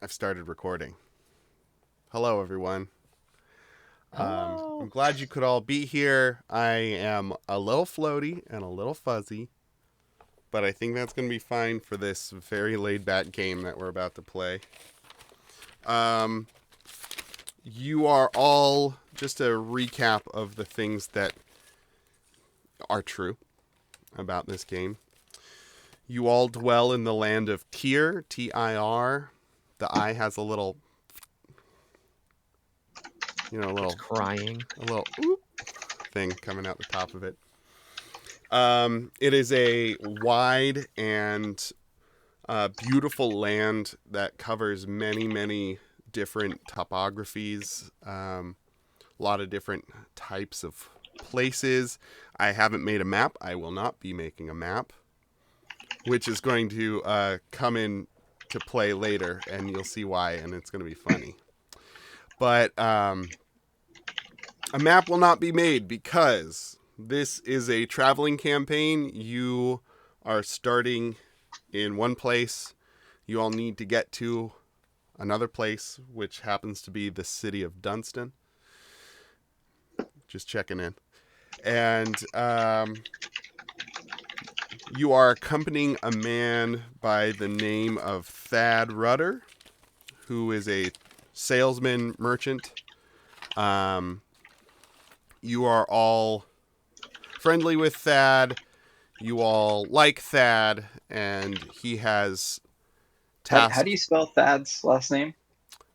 I've started recording. Hello, everyone. Hello. I'm glad you could all be here. I am a little floaty and a little fuzzy, but I think that's going to be fine for this very laid back game that we're about to play. You are all, just a recap of the things that are true about this game. You all dwell in the land of Tyr, T-I-R. The I has a little, It's crying. a little oop thing coming out the top of it. It is a wide and beautiful land that covers many, many different topographies, a lot of different types of places. I haven't made a map. I will not be making a map, which is going to come in to play later, and you'll see why, and it's going to be funny. But a map will not be made because this is a traveling campaign. You are starting in one place. You all need to get to another place, which happens to be the city of Dunstan. Just checking in. And you are accompanying a man by the name of Thad Rudder, who is a salesman merchant. You are all friendly with Thad. You all like Thad, and he has How tasked do you spell Thad's last name?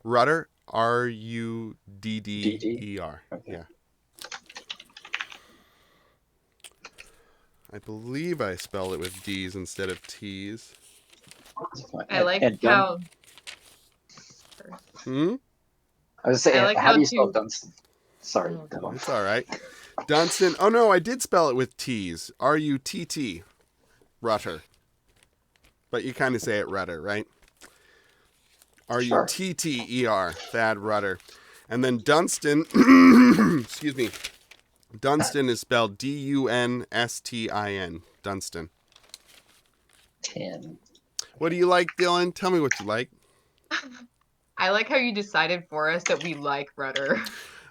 Rudder, Rudder. DD? Okay. Yeah. I believe I spelled it with D's instead of T's. I like And how. Hmm? I was saying, I like how how do you spell to- Dunstan? Sorry, Oh, go on. It's all right. Dunstan. Oh, no, I did spell it with T's. Rutt. Rutter. But you kind of say it Rudder, right? Sure. Rutter. Thad Rudder. And then Dunstan, excuse me, Dunstan is spelled Dunstin. Dunstan. 10. What do you like, Dylan? Tell me what you like. I like how you decided for us that we like Rudder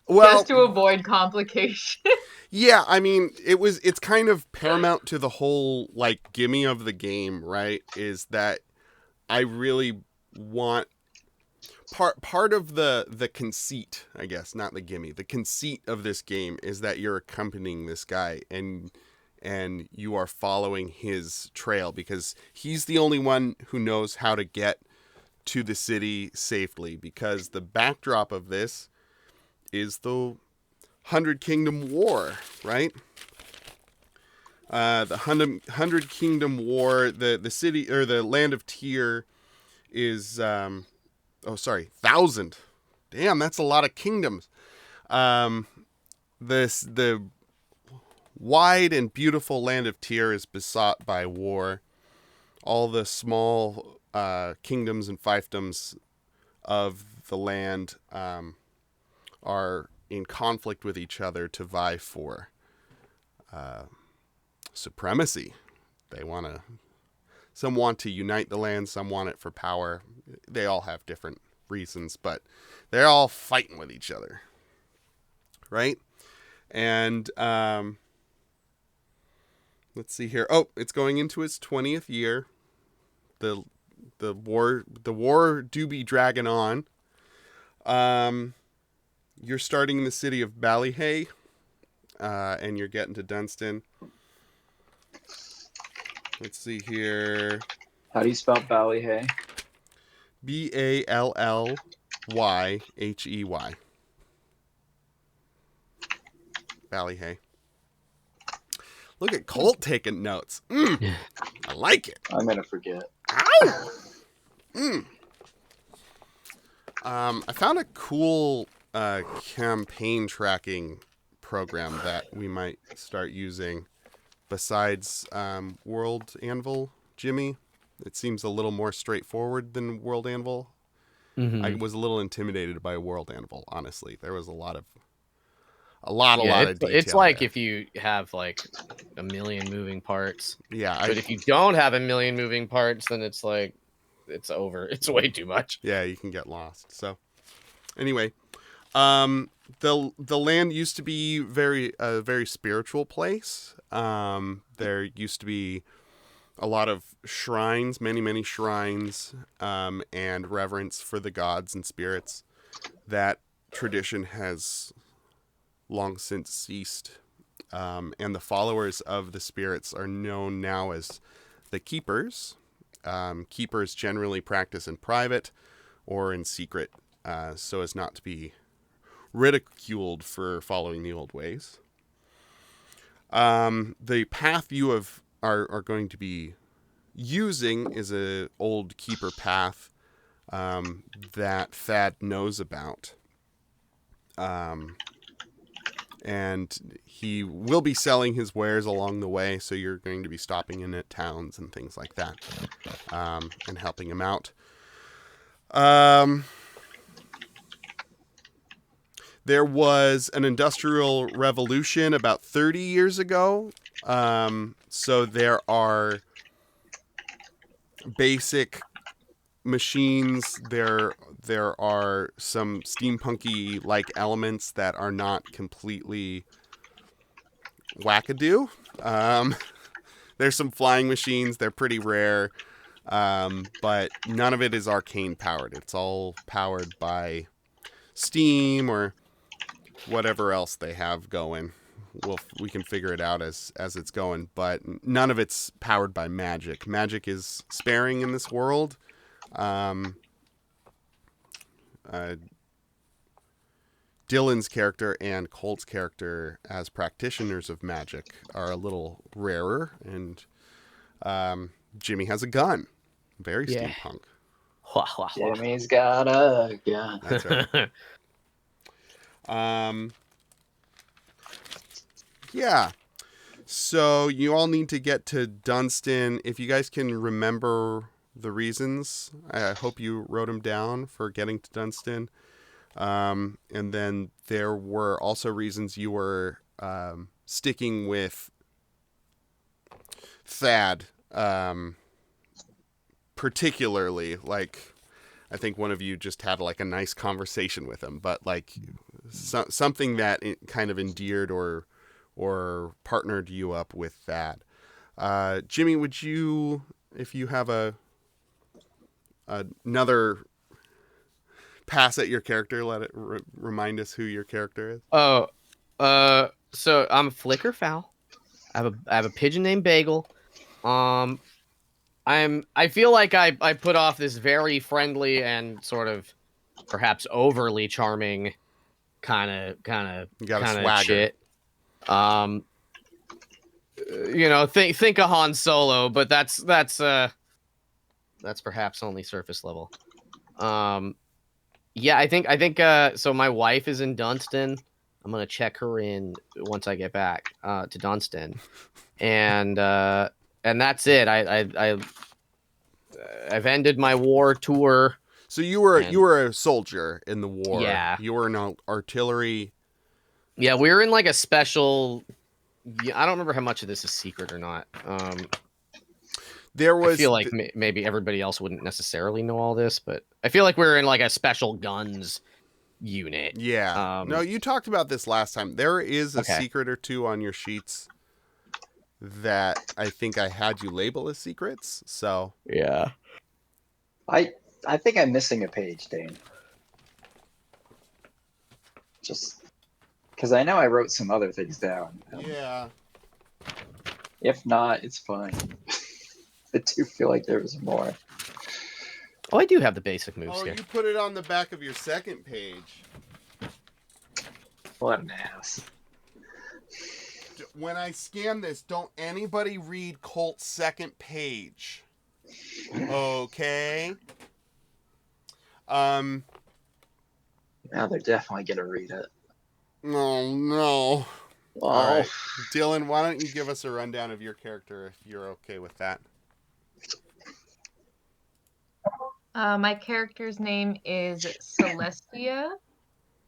Well, just to avoid complication. yeah, I mean, it's kind of paramount to the whole, like, gimme of the game, right? Is that I really want part of the conceit, I guess, not the gimme. The conceit of this game is that you're accompanying this guy and you are following his trail because he's the only one who knows how to get to the city safely, because the backdrop of this is the Hundred Kingdom War, right? The Hundred Kingdom War, the city, or the land of Tyr is, 1,000. Damn, that's a lot of kingdoms. The wide and beautiful land of Tyr is besought by war. All the small kingdoms and fiefdoms of the land are in conflict with each other to vie for supremacy. Some want to unite the land, some want it for power. They all have different reasons, but they're all fighting with each other, right? And let's see here. Oh, it's going into its 20th year. The war do be dragging on. You're starting in the city of Ballyhay, and you're getting to Dunstan. Let's see here. How do you spell Ballyhay? Ballyhey. Ballyhay. Look at Colt taking notes. I like it. I'm going to forget. Ow! I found a cool campaign tracking program that we might start using besides World Anvil, Jimmy. It seems a little more straightforward than World Anvil. Mm-hmm. I was a little intimidated by World Anvil, honestly. There was a lot of detail. It's like there. if you have like a million moving parts. Yeah, But if you don't have a million moving parts, then it's like it's over. It's way too much. Yeah, you can get lost. So anyway, the land used to be a very spiritual place. There used to be a lot of shrines, many shrines, and reverence for the gods and spirits. That tradition has long since ceased, and the followers of the spirits are known now as the keepers. Keepers generally practice in private or in secret, so as not to be ridiculed for following the old ways. The path you are going to be using is a old keeper path that Thad knows about. And he will be selling his wares along the way, so you're going to be stopping in at towns and things like that, and helping him out. There was an industrial revolution about 30 years ago, so there are basic machines. There are some steampunky like elements that are not completely wackadoo. There's some flying machines. They're pretty rare, but none of it is arcane powered. It's all powered by steam or whatever else they have going. We can figure it out as it's going, but none of it's powered by magic. Magic is sparing in this world. Dylan's character and Colt's character as practitioners of magic are a little rarer, and Jimmy has a gun. Very steampunk. Jimmy's got a gun. That's right. Yeah. So you all need to get to Dunstan. If you guys can remember the reasons, I hope you wrote them down for getting to Dunstan. And then there were also reasons you were sticking with Thad, particularly. Like, I think one of you just had like a nice conversation with him, but like something that kind of endeared or partnered you up with that. Jimmy, would you, if you have another pass at your character, let it remind us who your character is? So I'm Flicker Fowl. I have a pigeon named Bagel. I feel like I put off this very friendly and sort of perhaps overly charming kind of shit. Think of Han Solo, but that's perhaps only surface level. Yeah, I think so my wife is in Dunstan. I'm gonna check her in once I get back to Dunstan, and that's it. I've ended my war tour. So you were a soldier in the war. Yeah. You were an artillery. Yeah, we were in like a special. Yeah, I don't remember how much of this is secret or not. I feel like maybe everybody else wouldn't necessarily know all this, but I feel like we're in like a special guns unit. Yeah. No, you talked about this last time. There is a secret or two on your sheets that I think I had you label as secrets. So yeah. I think I'm missing a page, Dane. Just because I know I wrote some other things down. Yeah. If not, it's fine. I do feel like there was more. Oh, I do have the basic moves here. You put it on the back of your second page. What an ass. When I scan this, don't anybody read Colt's second page. Okay? Now they're definitely gonna read it. Oh, no. Oh. All right. Dylan, why don't you give us a rundown of your character if you're okay with that? My character's name is Celestia.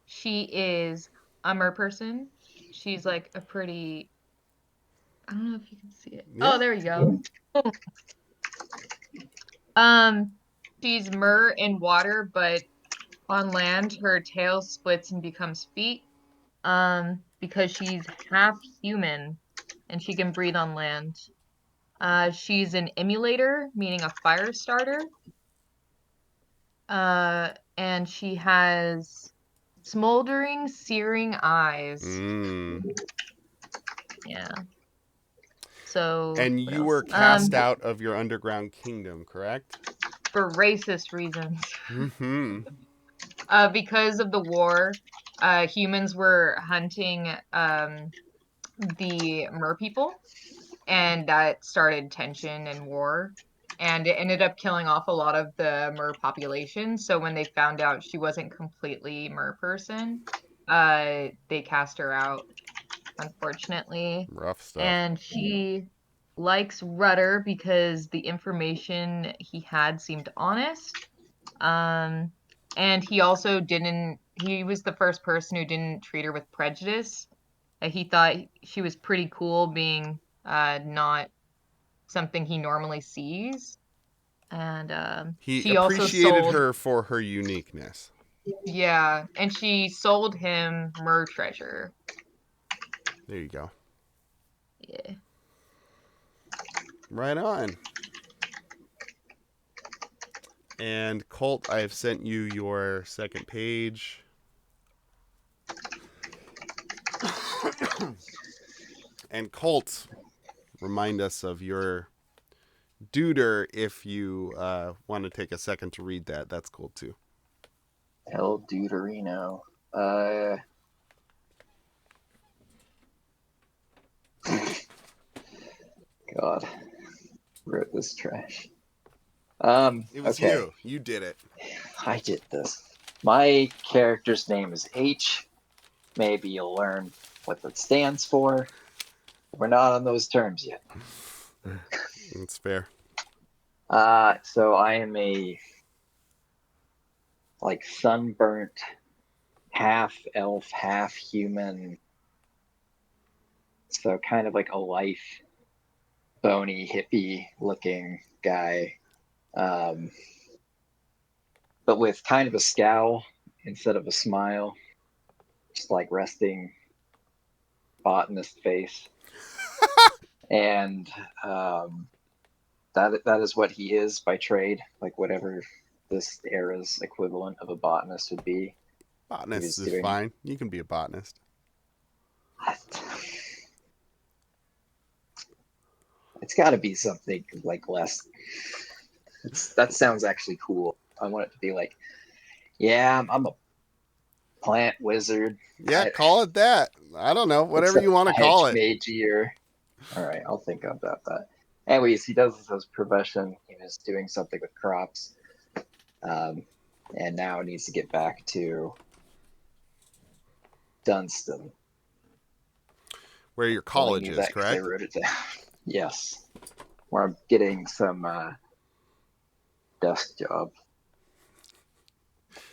She is a merperson. She's like a pretty... I don't know if you can see it. Yeah. Oh, there you go. She's mer in water, but on land, her tail splits and becomes feet. Because she's half human, and she can breathe on land. She's an emulator, meaning a fire starter. And she has smoldering, searing eyes. Mm. Yeah. So. And what you else? were cast out of your underground kingdom, correct? For racist reasons. Mm-hmm. Because of the war, humans were hunting the mer people, and that started tension and war. And it ended up killing off a lot of the mer population. So when they found out she wasn't completely mer person, they cast her out, unfortunately. Rough stuff. And she likes Rudder because the information he had seemed honest. And he also he was the first person who didn't treat her with prejudice. He thought she was pretty cool being not something he normally sees. And He she also appreciated sold, her for her uniqueness. yeah, and she sold him mer treasure. There you go. Yeah. Right on. And Colt, I have sent you your second page. And Colt, remind us of your duder if you want to take a second to read that. That's cool too. El Deuterino. God, wrote this trash. It was Okay. you. You did it. I did this. My character's name is H. Maybe you'll learn what that stands for. We're not on those terms yet. That's fair. So I am a sunburnt, half elf, half human. So kind of like a life, bony, hippie looking guy. But with kind of a scowl instead of a smile. Just like resting botanist face. And that is what he is by trade, like whatever this era's equivalent of a botanist would be. Botanist is fine. You can be a botanist. It's got to be something like less. That sounds actually cool. I want it to be like, yeah, I'm a plant wizard. Yeah, call it that. I don't know. Whatever you want to call it. Magier. All right, I'll think about that. Anyways, he does this as a profession. He was doing something with crops, and now needs to get back to Dunstan. Where your college is, correct? I wrote it down. Yes, where I'm getting some desk job.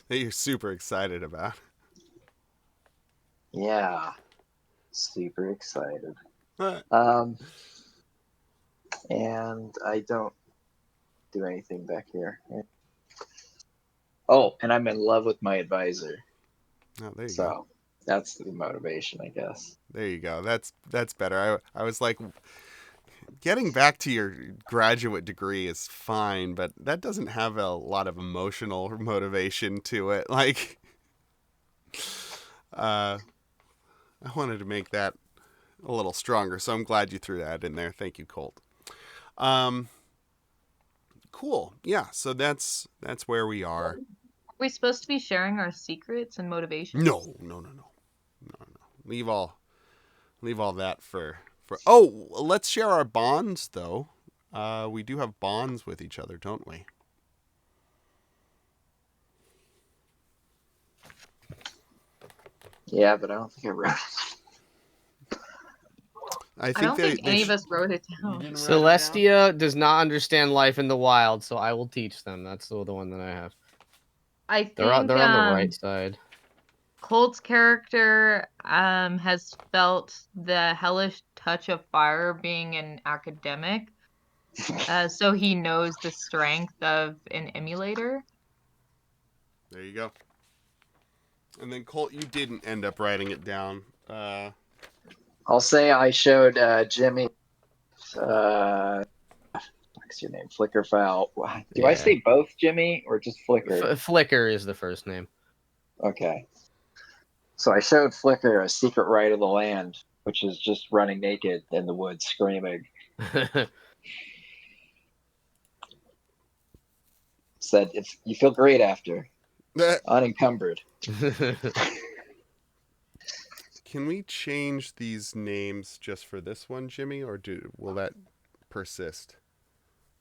That you're super excited about. Yeah, super excited. What? And I don't do anything back here. Oh, and I'm in love with my advisor. Oh, there you go. So that's the motivation, I guess. There you go. That's better. I was like, getting back to your graduate degree is fine, but that doesn't have a lot of emotional motivation to it. Like, I wanted to make that a little stronger, so I'm glad you threw that in there. Thank you, Colt. Cool. Yeah, so that's where we are. Are we supposed to be sharing our secrets and motivations? No. Leave all that for. Oh, let's share our bonds though. We do have bonds with each other, don't we? Yeah, but I don't think I wrote it. I don't think any of us wrote it down. Celestia does not understand life in the wild, so I will teach them. That's the one that I have. I think They're on the right side. Colt's character has felt the hellish touch of fire being an academic. So he knows the strength of an emulator. There you go. And then Colt, you didn't end up writing it down. I'll say I showed Jimmy. What's your name? Flickr file. Do I Yeah. say both Jimmy or just Flickr? Flicker is the first name. Okay. So I showed Flickr a secret right of the land, which is just running naked in the woods screaming. Said, if you feel great after, unencumbered. Can we change these names just for this one, Jimmy, or will that persist?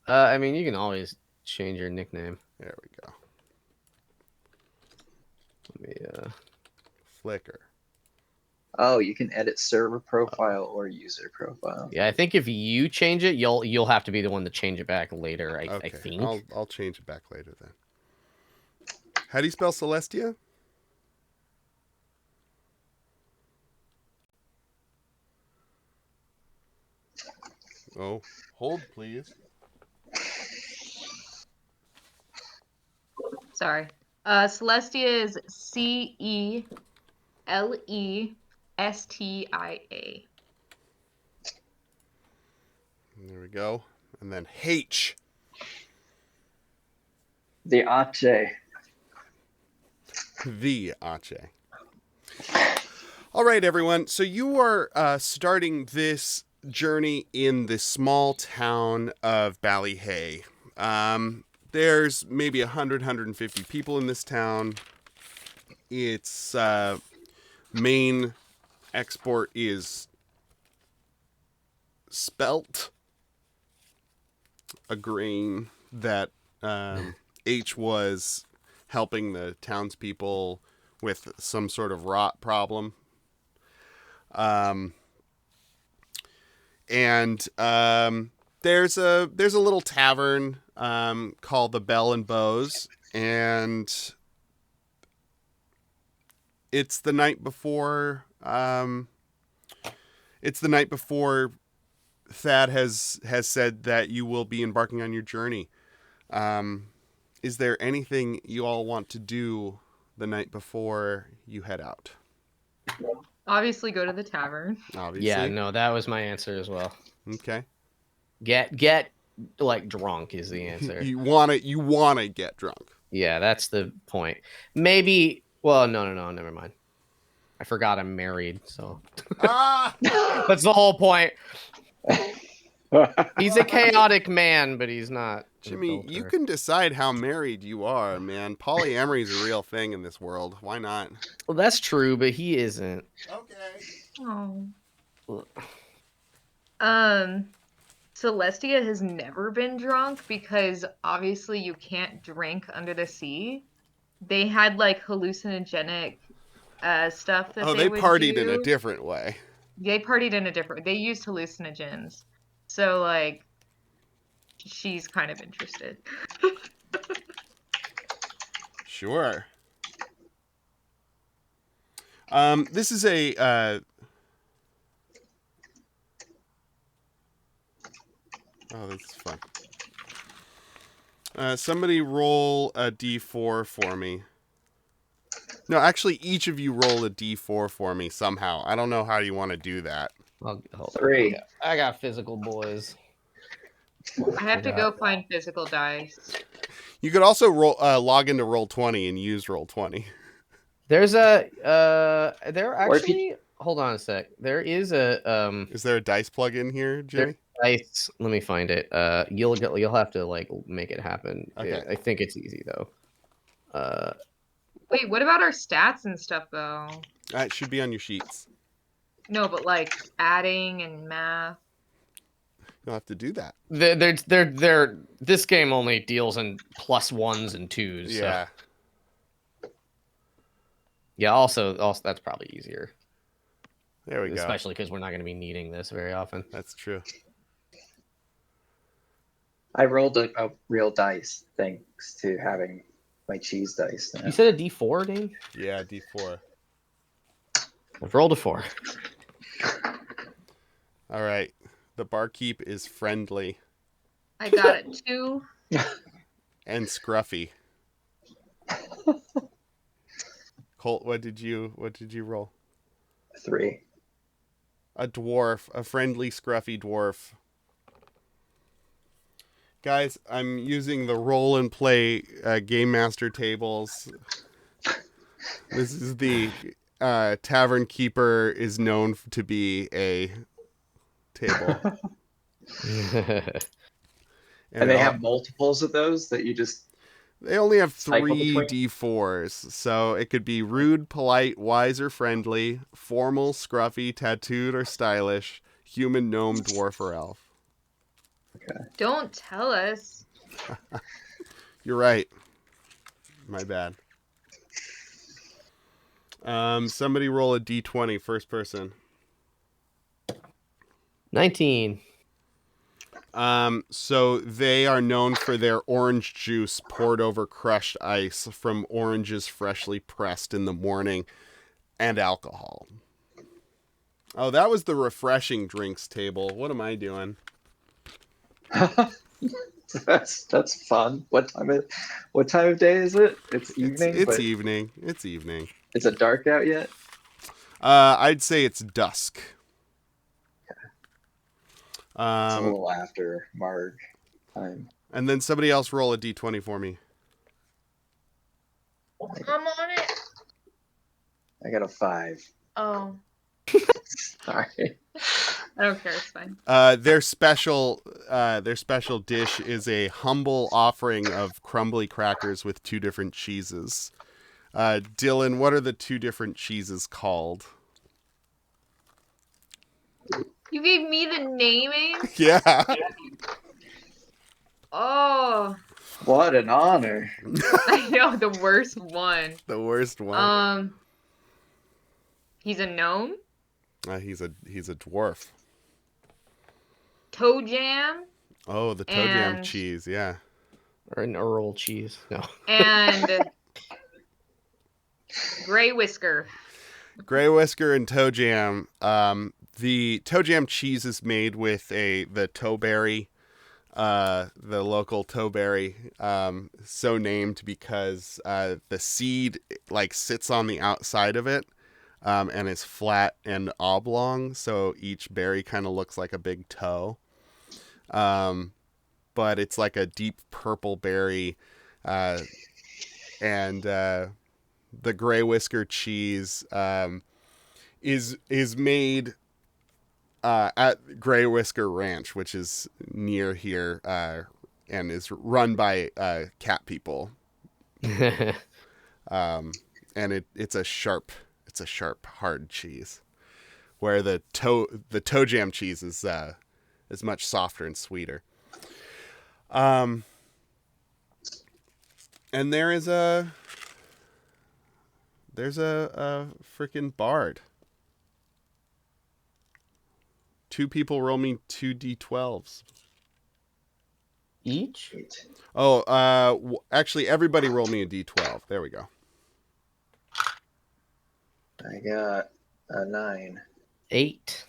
I mean, you can always change your nickname. There we go. Let me, Flickr. Oh, you can edit server profile or user profile. yeah, I think if you change it, you'll have to be the one to change it back later. I Okay, think. I'll change it back later then. How do you spell Celestia? Oh, hold please. Sorry. Celestia is Celestia. There we go. And then H. The Ache. The Ache. All right, everyone. So you are starting this journey in the small town of Ballyhay. There's maybe 150 people in this town. Its main export is spelt, a grain that H was helping the townspeople with some sort of rot problem. There's a little tavern called the Bell and Bows, and it's the night before. It's the night before Thad has said that you will be embarking on your journey. Is there anything you all want to do the night before you head out? Obviously, go to the tavern. Obviously. Yeah, no, that was my answer as well. Okay. Get like drunk is the answer. You want to get drunk. Yeah, that's the point. Maybe. Well, no, never mind. I forgot I'm married, so Ah! that's the whole point. He's a chaotic man, but he's not. Jimmy, you can decide how married you are, man. Polyamory is a real thing in this world. Why not? Well, that's true, but he isn't. Okay. Oh. Celestia has never been drunk because obviously you can't drink under the sea. They had like hallucinogenic stuff that they would partied do. in a different way. They partied in a different. They used hallucinogens. So like, she's kind of interested. Sure. This is a oh, that's fun. Somebody roll a d4 for me. No, actually, each of you roll a d4 for me somehow. I don't know how you want to do that. Hold on. 3. I got physical boys. I have to go find physical dice. You could also log into Roll20 and use Roll20. There's there actually. Hold on a sec. There is a Is there a dice plug in here, Jimmy? dice. Let me find it. You'll have to like make it happen. Okay. I think it's easy though. Wait, what about our stats and stuff though? It should be on your sheets. No, but like adding and math. You'll have to do that. They're this game only deals in +1s and 2s. Yeah. So. Yeah. Also, that's probably easier. There we go. Especially because we're not going to be needing this very often. That's true. I rolled a real dice thanks to having my cheese dice now. You said a D4, Dane? Yeah, d4. I've rolled a 4. All right. The barkeep is friendly. I got it 2. And Scruffy. Colt, what did you roll? 3. A dwarf, a friendly, scruffy dwarf. Guys, I'm using the roll and play Game Master tables. This is the Tavern Keeper is known to be a table. And they have multiples of those that you just... They only have cycle 3 between? D4s, so it could be rude, polite, wise, or friendly, formal, scruffy, tattooed, or stylish, human, gnome, dwarf, or elf. Okay. Don't tell us. You're right. My bad. Somebody roll a D20, first person. 19. So they are known for their orange juice poured over crushed ice from oranges freshly pressed in the morning and alcohol. Oh, that was the refreshing drinks table. What am I doing? That's fun. What time of day is it? It's evening. It's but evening. It's evening. Is it dark out yet? I'd say it's dusk. It's a little after Marg time. And then somebody else roll a D20 for me. I'm on it. I got a 5. Oh, Sorry. I don't care. It's fine. Their special dish is a humble offering of crumbly crackers with 2 different cheeses. Dylan, what are the 2 different cheeses called? You gave me the naming? Yeah. Oh, What an honor. I know, the worst one. The worst one. He's a gnome? He's a dwarf. Toe jam? Oh, the toe jam And- cheese, yeah. Or an Earl cheese. No. And Gray Whisker. Gray Whisker and toe jam. The toe jam cheese is made with the toeberry, the local toeberry, so named because the seed like sits on the outside of it, and is flat and oblong, so each berry kind of looks like a big toe. But it's like a deep purple berry, and the Gray Whisker cheese is made at Gray Whisker Ranch, which is near here, and is run by cat people. And it's a sharp, hard cheese, where the toe jam cheese is much softer and sweeter. And there's a freaking bard. 2 people roll me 2 D12s. Each? 8. Oh, actually, everybody roll me a D12. There we go. I got a 9. 8.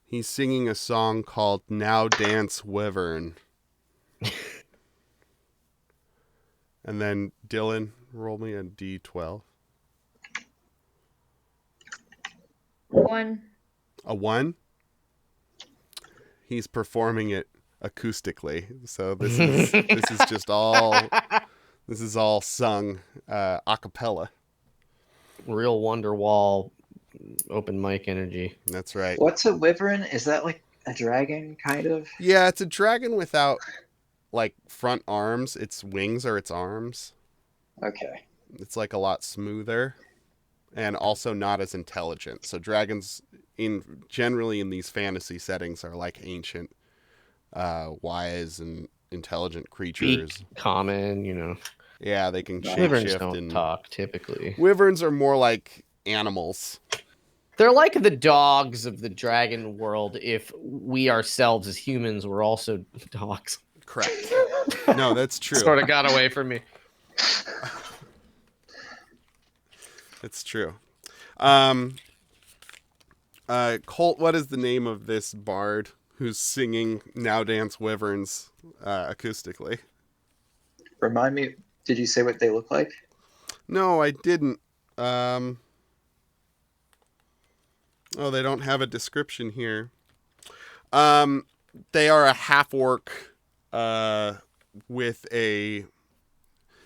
He's singing a song called Now Dance Wyvern. And then Dylan, roll me a D12. 1. A 1? He's performing it acoustically. So this is just all sung a cappella. Real Wonderwall open mic energy. That's right. What's a wyvern? Is that like a dragon, kind of? Yeah, it's a dragon without like front arms. Its wings are its arms. Okay. It's like a lot smoother and also not as intelligent. So dragons generally in these fantasy settings are like ancient, wise and intelligent creatures. Speak common, you know. Yeah, they can Wyverns shapeshift don't and talk typically. Wyverns are more like animals. They're like the dogs of the dragon world if we ourselves as humans were also dogs. Correct. No, that's true. Sort of got away from me. It's true. Colt, what is the name of this bard who's singing Now Dance Wyverns acoustically? Remind me, did you say what they look like? No, I didn't. Oh, they don't have a description here. They are a half-orc with a,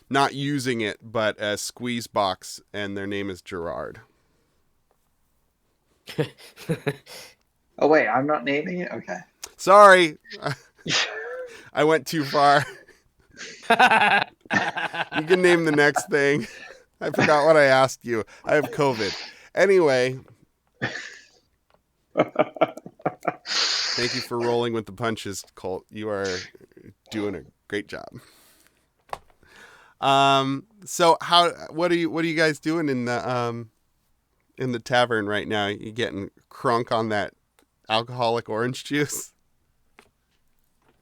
not using it, but a squeeze box, and their name is Gerard. Oh, wait, I'm not naming it? Okay. Sorry. I went too far. You can name the next thing. I forgot what I asked you. I have COVID. Anyway. Thank you for rolling with the punches, Colt. You are doing a great job. So what are you guys doing in the tavern right now? You getting crunk on that alcoholic orange juice?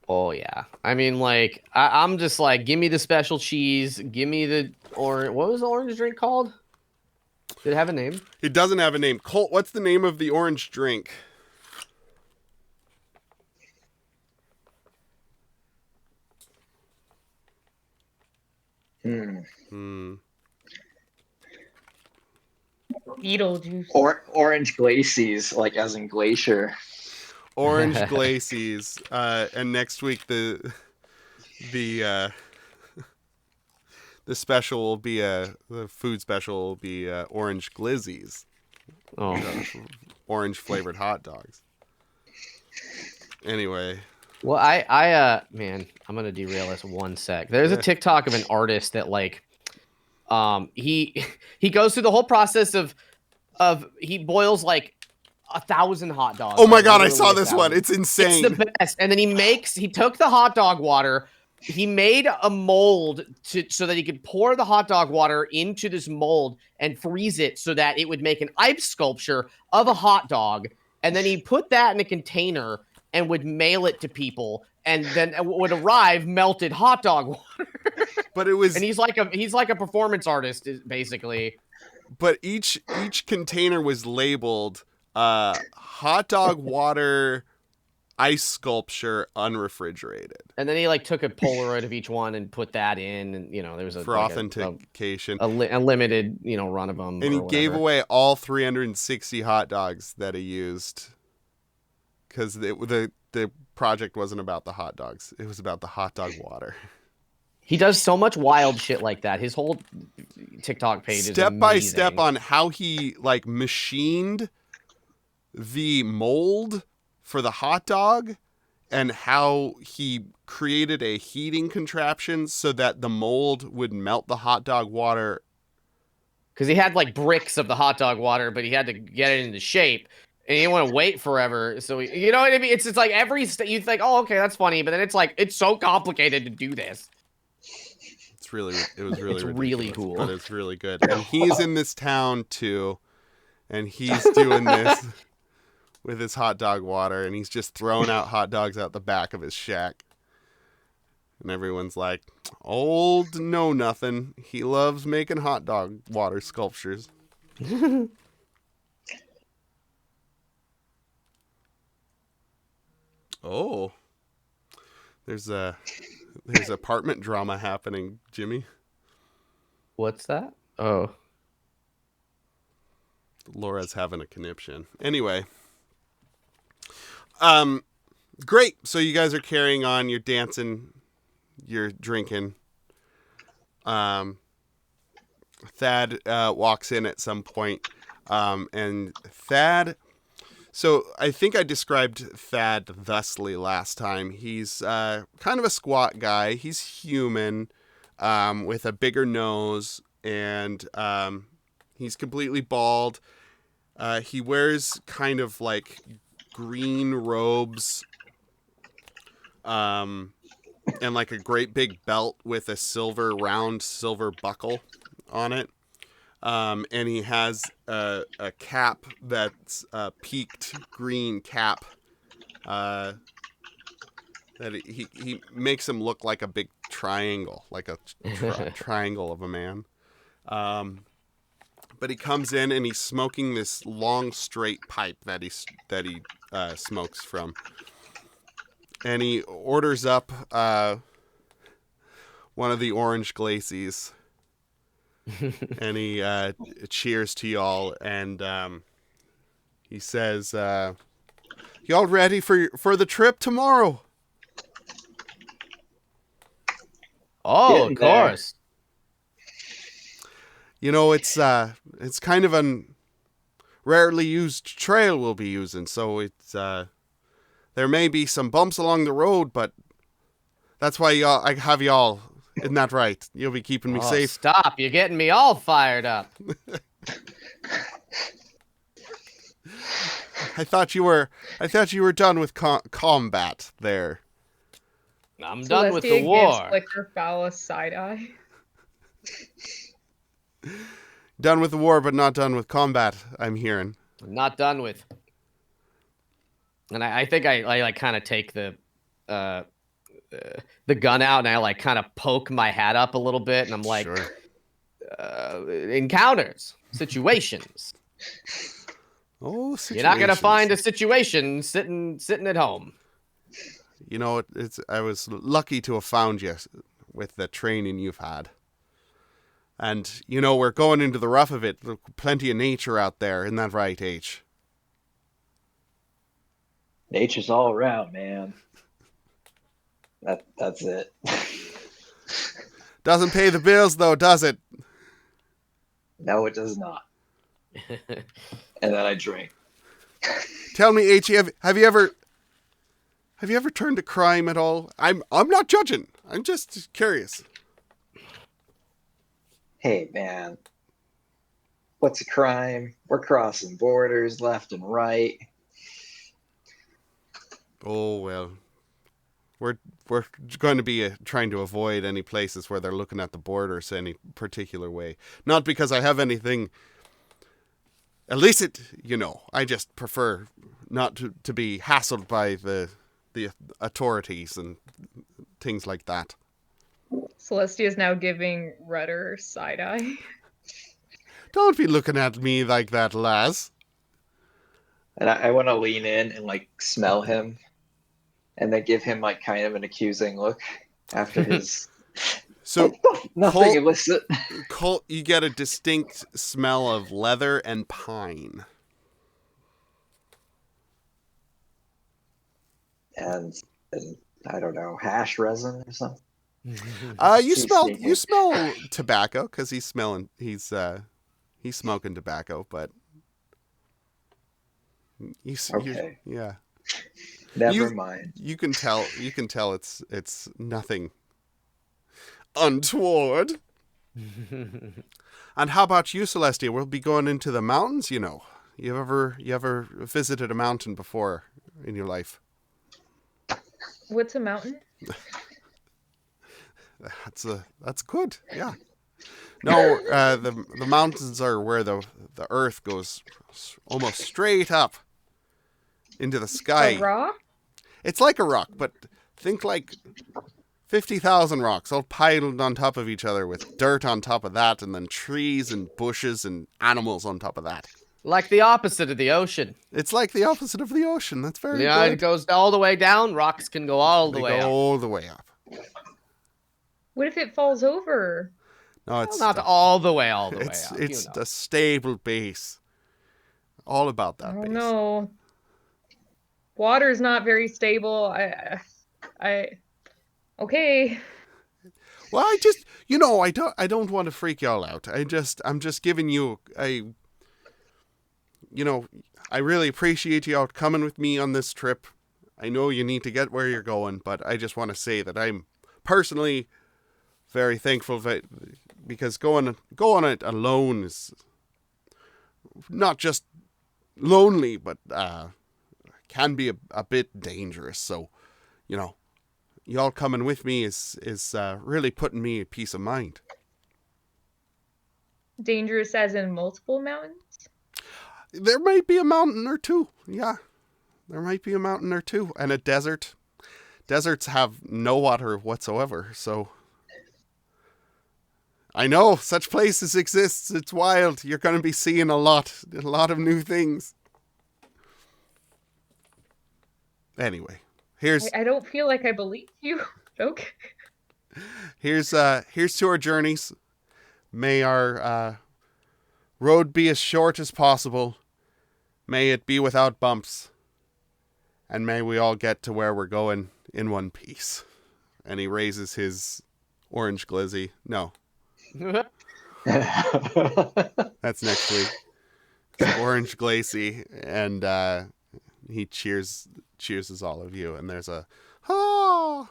Oh yeah. I mean, like, I'm just like, give me the special cheese, give me the or what was the orange drink called? Did it have a name? It doesn't have a name. Colt, what's the name of the orange drink? Beetlejuice. Or orange glacies, like as in glacier. Orange glacies. And next week the special will be the food special will be orange glizzies. Oh. Orange flavored hot dogs. Anyway. Well, man, I'm gonna derail this 1 sec. There's a TikTok of an artist that like, he goes through the whole process of he boils like 1,000 hot dogs. Oh my like, god, I literally saw this 1,000. one. It's insane. It's the best. And then he took the hot dog water. He made a mold so that he could pour the hot dog water into this mold and freeze it so that it would make an ice sculpture of a hot dog. And then he put that in a container and would mail it to people. And then it would arrive melted hot dog water. But it was, and he's like a performance artist, basically. But each container was labeled hot dog water ice sculpture unrefrigerated. And then he like took a Polaroid of each one and put that in, and there was for authentication, a limited run of them. And he gave away all 360 hot dogs that he used because the project wasn't about the hot dogs; it was about the hot dog water. He does so much wild shit like that. His whole TikTok page is step by step on how he like machined the mold for the hot dog and how he created a heating contraption so that the mold would melt the hot dog water. Because he had like bricks of the hot dog water, but he had to get it into shape. And he didn't want to wait forever. So, you know what I mean? It's like every you think, oh, okay, that's funny. But then it's like, it's so complicated to do this. It was really, it's really cool. But it's really good. And he's in this town too. And he's doing this with his hot dog water. And he's just throwing out hot dogs out the back of his shack. And everyone's like, old know nothing. He loves making hot dog water sculptures. Oh, there's apartment drama happening, Jimmy. What's that? Oh, Laura's having a conniption. Anyway, great. So you guys are carrying on. You're dancing. You're drinking. Thad walks in at some point, and Thad. So I think I described Thad thusly last time. He's kind of a squat guy. He's human, with a bigger nose, and he's completely bald. He wears kind of like green robes, and like a great big belt with a round silver buckle on it. And he has a cap that's a peaked green cap. That he makes him look like a big triangle, like a triangle of a man. But he comes in and he's smoking this long, straight pipe that he smokes from. And he orders up one of the orange glacies. And he cheers to y'all. And he says, y'all ready for the trip tomorrow? Oh, Getting of there. course. You know, it's kind of an rarely used trail we'll be using, so it's there may be some bumps along the road, but that's why I have y'all. Isn't that right? You'll be keeping me Oh, safe. stop. You're getting me all fired up. I thought you were done with combat there. I'm done with the Celestia war. gives Flicker Fowl a side eye. Done with the war, but not done with combat, I'm hearing. I'm not done with. And I think I like kind of take the gun out and I like kind of poke my hat up a little bit and I'm like, Sure. Encounters, situations. Oh, situations. You're not gonna find a situation sitting at home. You know, I was lucky to have found you with the training you've had. And, you know, we're going into the rough of it. There's plenty of nature out there. Isn't that right, H? Nature's all around, man. That's it. Doesn't pay the bills, though, does it? No, it does not. And then I drink. Tell me, H, have you ever turned to crime at all? I'm not judging. I'm just curious. Hey, man. What's a crime? We're crossing borders left and right. Oh, well. We're going to be trying to avoid any places where they're looking at the borders any particular way. Not because I have anything illicit, you know. I just prefer not to be hassled by the authorities and things like that. Celestia is now giving Rudder side eye. Don't be looking at me like that, lass. And I want to lean in and like smell him and then give him like kind of an accusing look after his So nothing illicit. Colt, you get a distinct smell of leather and pine. And I don't know, hash resin or something. You Sneaky. smell tobacco because he's smoking tobacco, but Okay. yeah. Never mind. You can tell it's nothing untoward. And how about you, Celestia? We'll be going into the mountains, you know. You ever visited a mountain before in your life? What's a mountain? That's good. Yeah. No, the mountains are where the earth goes almost straight up into the sky. A rock? It's like a rock, but think like 50,000 rocks all piled on top of each other with dirt on top of that, and then trees and bushes and animals on top of that. Like the opposite of the ocean. It's like the opposite of the ocean. That's very Yeah, it good. goes all the way down. Rocks can go all the They way go up. all the way up. What if it falls over? No, it's Well, not all the way up. it's you know. a stable base. All about that Oh base. no. Water's not very stable. Okay. Well, I just, you know, I don't want to freak y'all out. I'm just giving you you know, I really appreciate y'all coming with me on this trip. I know you need to get where you're going, but I just want to say that I'm personally very thankful because going on it alone is not just lonely, but can be a bit dangerous. So, you know, y'all coming with me is really putting me at peace of mind. Dangerous as in multiple mountains? There might be a mountain or two. Yeah, there might be a mountain or two. And a desert. Deserts have no water whatsoever. So I know, such places exist. It's wild. You're going to be seeing a lot of new things. Anyway, here's I don't feel like I believe you. Okay. here's to our journeys. May our road be as short as possible. May it be without bumps. And may we all get to where we're going in one piece. And he raises his orange glizzy. No, that's next week. It's orange glacy, and he cheers all of you, and there's a and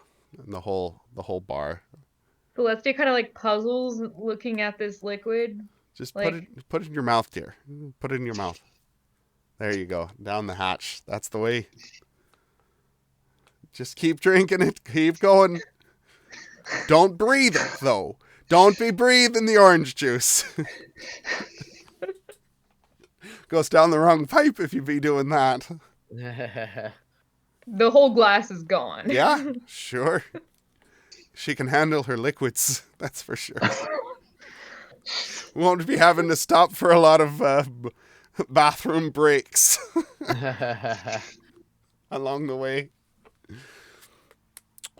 the whole bar. Celestia kind of like puzzles looking at this liquid. Just Like- put it in your mouth, dear. Put it in your mouth. There you go. Down the hatch. That's the way. Just keep drinking it. Keep going. Don't breathe it, though. Don't be breathing the orange juice. Goes down the wrong pipe if you be doing that. The whole glass is gone. Yeah, sure. She can handle her liquids, that's for sure. Won't be having to stop for a lot of bathroom breaks along the way.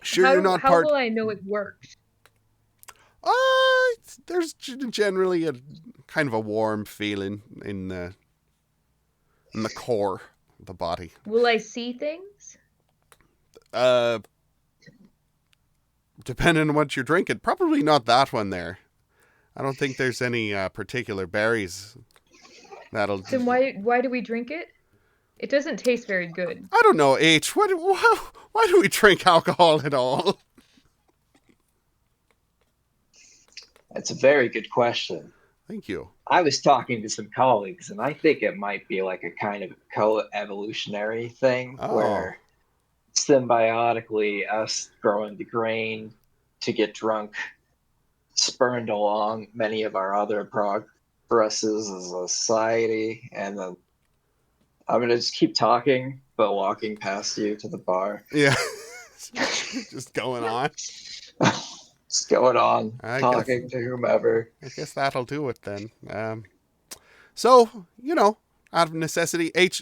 Sure, you're not how part. will I know it worked? There's generally a kind of a warm feeling in the core of the body. Will I see things? Depending on what you're drinking, probably not that one there. I don't think there's any particular berries that'll. Then why do we drink it? It doesn't taste very good. I don't know, H. Why do we drink alcohol at all? That's a very good question. Thank you. I was talking to some colleagues, and I think it might be like a kind of co-evolutionary thing where symbiotically us growing the grain to get drunk spurned along many of our other progresses as a society, and then I'm gonna just keep talking but walking past you to the bar. Yeah. Just going on. Just going on, I talking to whomever. I guess that'll do it then. So, out of necessity, what's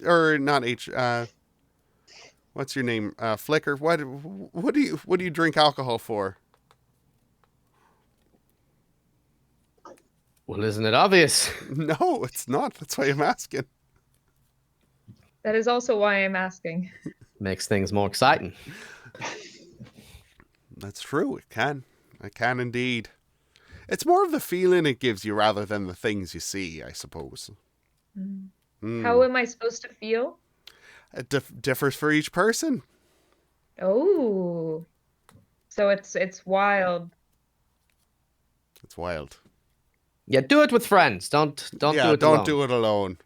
your name? Flicker. What do you drink alcohol for? Well, isn't it obvious? No, it's not. That's why I'm asking. That is also why I'm asking. Makes things more exciting. That's true. It can. It can indeed. It's more of the feeling it gives you rather than the things you see, I suppose. How am I supposed to feel? It differs for each person. Oh. So it's wild. It's wild. Yeah, do it with friends. Don't do it don't alone. do it alone.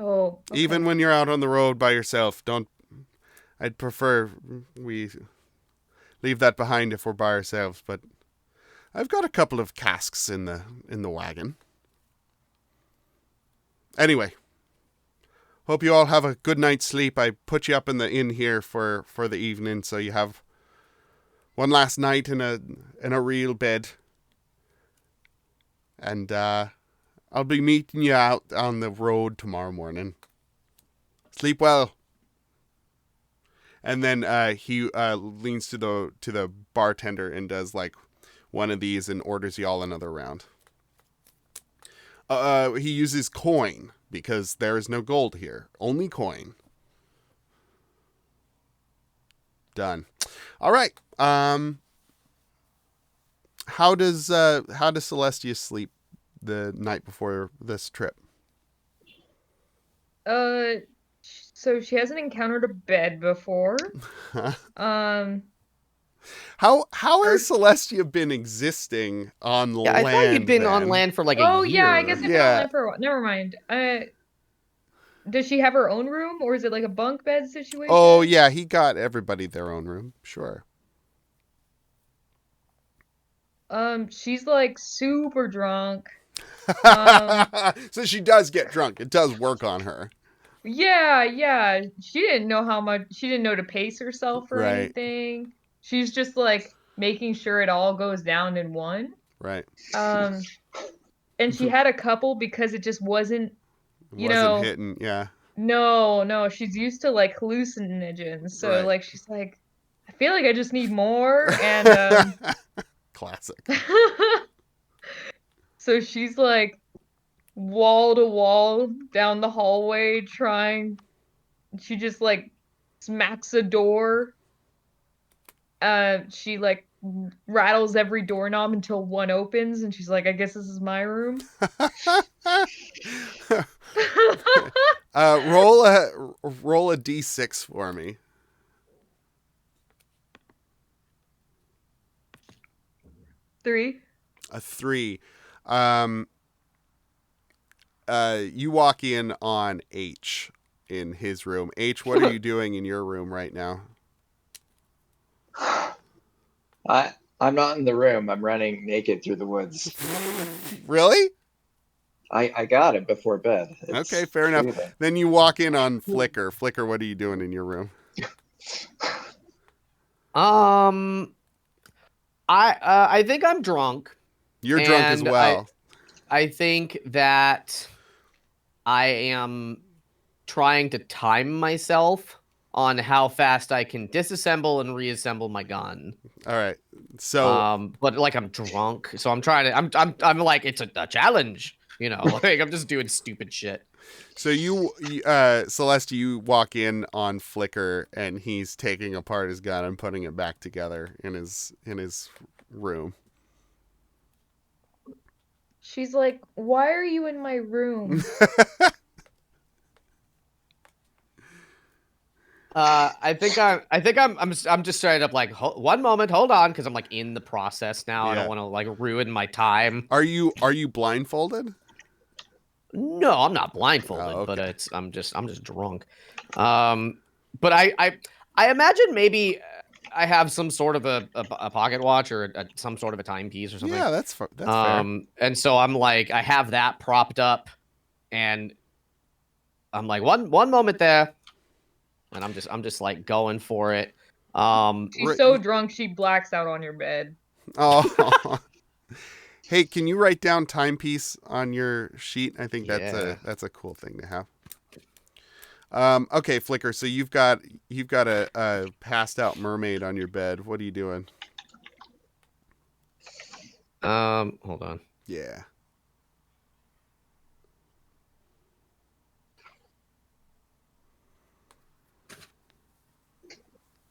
Oh. Okay. Even when you're out on the road by yourself, don't. I'd prefer we leave that behind if we're by ourselves. But I've got a couple of casks in the wagon. Anyway, hope you all have a good night's sleep. I put you up in the inn here for the evening, so you have one last night in a real bed. And I'll be meeting you out on the road tomorrow morning. Sleep well. And then he leans to the bartender and does like one of these and orders you all another round. He uses coin because there is no gold here, only coin. Done. All right. How does Celestia sleep the night before this trip? So she hasn't encountered a bed before. How has Celestia been existing on Yeah, I land? thought you'd been then? on land for like a Oh year. yeah, I guess I've been Yeah. on land for a while. Never mind. Does she have her own room, or is it like a bunk bed situation? Oh yeah, he got everybody their own room. Sure. She's like super drunk. So she does get drunk. It does work on her. Yeah. She didn't know to pace herself or Right. anything. She's just like making sure it all goes down in one. Right. And she had a couple because it just wasn't, Wasn't hitting. Yeah. No, she's used to like hallucinogens. So Right. like she's like, I feel like I just need more. And Classic. so she's like wall to wall down the hallway trying. She just like smacks a door. She like rattles every doorknob until one opens, and she's like, I guess this is my room. Roll a d6 for me. 3. A 3. You walk in on H in his room. H, what are you doing in your room right now? I'm not in the room. I'm running naked through the woods. Really? I got it before bed. Okay, fair enough. Soothing. Then you walk in on Flicker. Flicker, what are you doing in your room? I think I'm drunk. You're drunk as And well. I think that I am trying to time myself on how fast I can disassemble and reassemble my gun. All right. So but like I'm drunk, so I'm trying to. I'm like it's a challenge, Like I'm just doing stupid shit. So you Celeste, you walk in on Flicker and he's taking apart his gun and putting it back together in his room. She's like, why are you in my room? I think I'm just straight up like, one moment, hold on, because I'm like in the process now. I Yeah. don't want to like ruin my time. Are you blindfolded? No, I'm not blindfolded, Oh, okay. but I'm just drunk. But I imagine maybe I have some sort of a pocket watch or some sort of a timepiece or something. Yeah, that's fair. And so I'm like, I have that propped up, and I'm like, one moment there, and I'm just like going for it. She's so drunk she blacks out on your bed. Oh. Hey, can you write down timepiece on your sheet? I think that's a cool thing to have. Okay, Flicker. So you've got a passed out mermaid on your bed. What are you doing? Hold on. Yeah.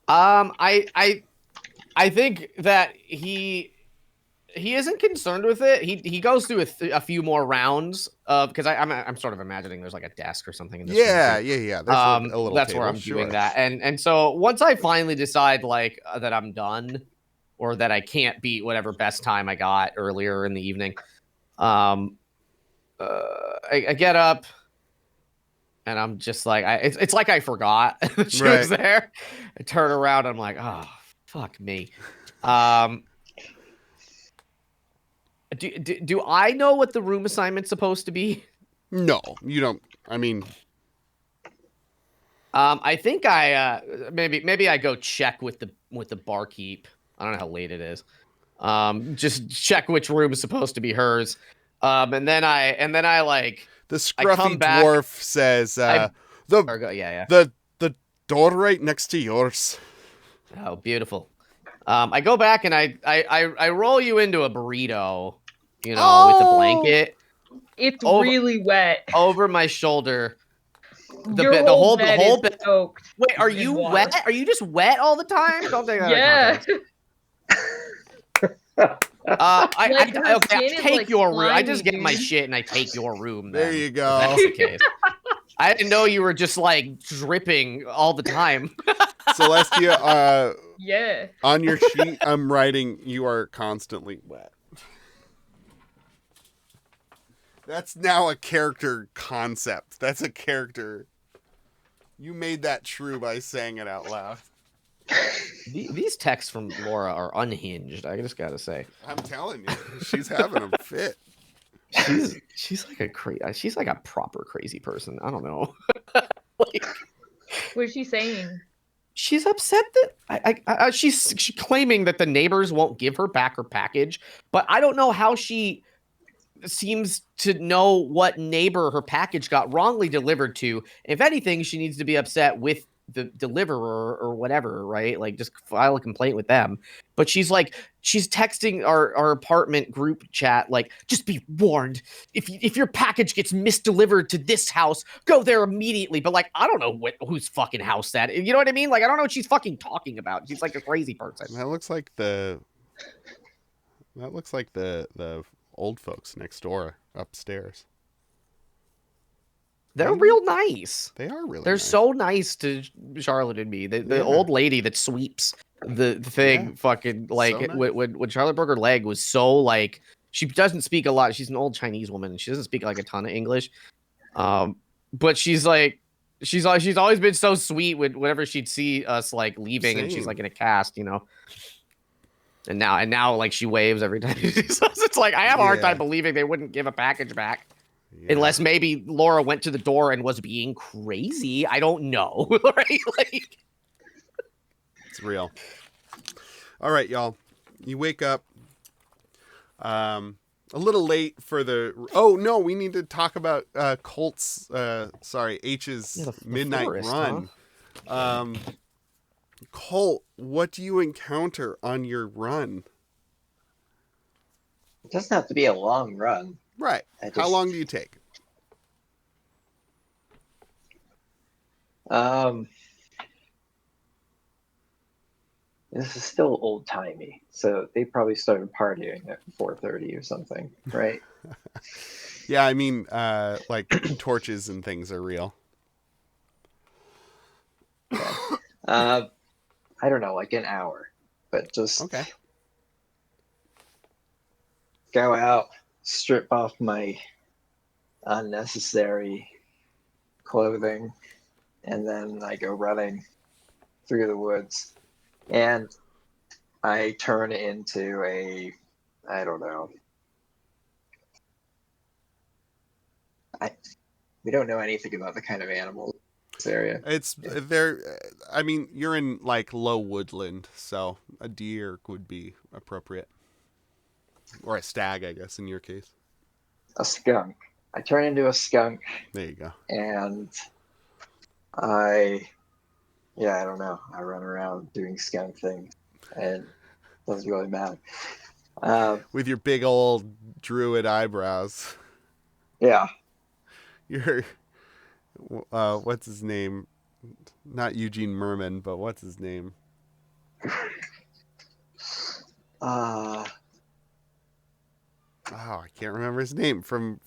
I think that he isn't concerned with it. He goes through a few more rounds because I'm sort of imagining there's like a desk or something in this room too. Yeah. There's a little that's table. where I'm Sure. doing that. And so once I finally decide like that I'm done, or that I can't beat whatever best time I got earlier in the evening, I get up and I'm just like, it's like I forgot that she was there. I turn around, I'm like, oh fuck me. Do I know what the room assignment's supposed to be? No, you don't. I mean, I think I maybe I go check with the barkeep. I don't know how late it is. Just check which room is supposed to be hers. And then I like the scruffy dwarf says, the door right next to yours. Oh, beautiful. I go back and I roll you into a burrito, with a blanket. It's really wet. Over my shoulder. The whole bed is soaked. Wait, are you wet? Are you just wet all the time? Don't take that out of context. I take your room. I just get my shit and I take your room. There you go. That's the case. I didn't know you were just like dripping all the time. Celestia, yeah. On your sheet, I'm writing, you are constantly wet. That's now a character concept. That's a character. You made that true by saying it out loud. These texts from Laura are unhinged. I just gotta say. I'm telling you, she's having a fit. She's like a proper crazy person. I don't know. What is she saying? she's upset that she's claiming that the neighbors won't give her back her package, but I don't know how she seems to know what neighbor her package got wrongly delivered to. If anything, she needs to be upset with the deliverer or whatever, right? Like just file a complaint with them. But she's texting our apartment group chat, like, just be warned. If your package gets misdelivered to this house, go there immediately. But like, I don't know whose fucking house that is. You know what I mean? Like, I don't know what she's fucking talking about. She's like a crazy person. That looks like the old folks next door upstairs. They're real nice. They are really They're nice. So nice to Charlotte and me. The old lady that sweeps the thing, fucking like So nice. when Charlotte broke her leg was so like, she doesn't speak a lot. She's an old Chinese woman and she doesn't speak like a ton of English. But she's always been so sweet whenever she'd see us like leaving. Same. And she's like in a cast, you know. And now like she waves every time. It's like I have a hard time believing they wouldn't give a package back. Yeah. Unless maybe Laura went to the door and was being crazy. I don't know. Right? Like, it's real. All right, y'all. You wake up a little late for the... Oh, no, we need to talk about H's the midnight forest, run. huh? Colt, what do you encounter on your run? It doesn't have to be a long run. Right. How long do you take? This is still old timey, so they probably started partying at 4:30 or something, right? Yeah, I mean, like torches and things are real. I don't know, like an hour, but just go out, strip off my unnecessary clothing, and then I go running through the woods, and I turn into I don't know. We don't know anything about the kind of animals in this area. I mean, you're in like low woodland, so a deer would be appropriate. Or a stag, I guess, in your case. A skunk. I turn into a skunk. There you go. And I don't know. I run around doing skunk things, and it doesn't really matter. With your big old druid eyebrows. Yeah. You're, what's his name? Not Eugene Merman, but what's his name? I can't remember his name from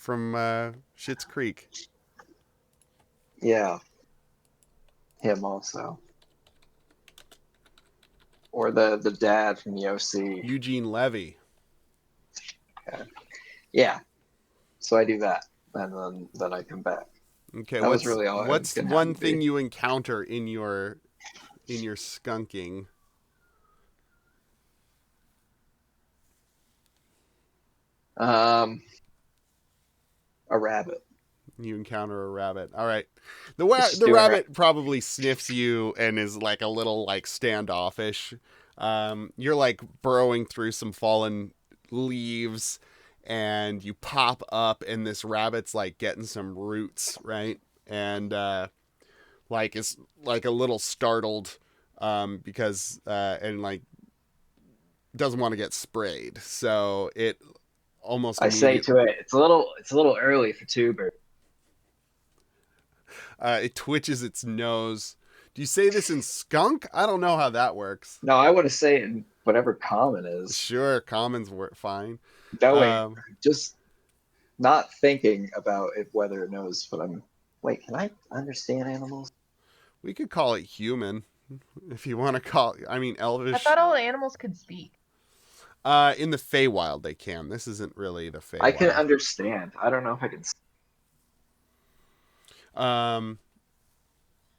Schitt's Creek. Yeah. Him also. Or the dad from the OC. Eugene Levy. Okay. Yeah. So I do that, and then I come back. Okay. That was really all. What's one thing you encounter in your skunking? A rabbit. You encounter a rabbit. All right. The rabbit probably sniffs you and is like a little like standoffish. You're like burrowing through some fallen leaves and you pop up and this rabbit's like getting some roots, right? And like it's like a little startled because and like doesn't want to get sprayed. So it almost I say to it, it's a little early for tuber. It twitches its nose. Do you say this in skunk? I don't know how that works. No, I want to say it in whatever common is. Sure, commons work fine. Just not thinking about it, whether it knows what I'm... Wait, can I understand animals? We could call it human, if you want to call it... I mean, elvish. I thought all animals could speak. In the Feywild, they can. This isn't really the Feywild. I can understand. I don't know if I can...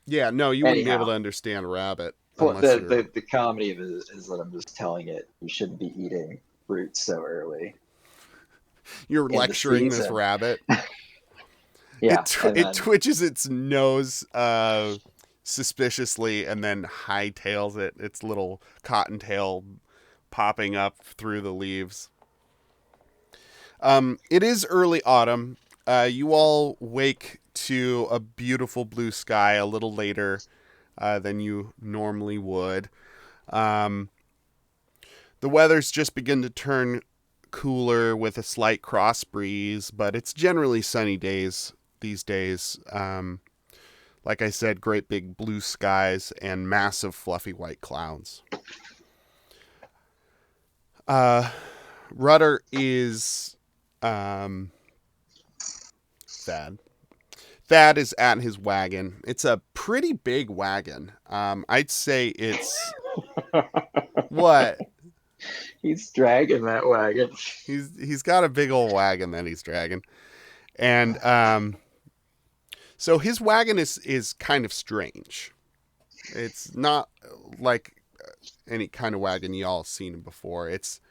Yeah, no, you wouldn't be able to understand rabbit. The comedy of it is that I'm just telling it you shouldn't be eating fruits so early. You're lecturing this rabbit. Yeah. It twitches its nose suspiciously and then hightails it, its little cottontail popping up through the leaves. It is early autumn. You all wake to a beautiful blue sky a little later than you normally would. The weather's just begun to turn cooler with a slight cross breeze, but it's generally sunny days these days. Like I said, great big blue skies and massive fluffy white clouds. Rudder is Thad. Thad is at his wagon. It's a pretty big wagon. I'd say it's what? He's dragging that wagon. He's got a big old wagon that he's dragging. And so his wagon is kind of strange. It's not like any kind of wagon y'all seen before. It's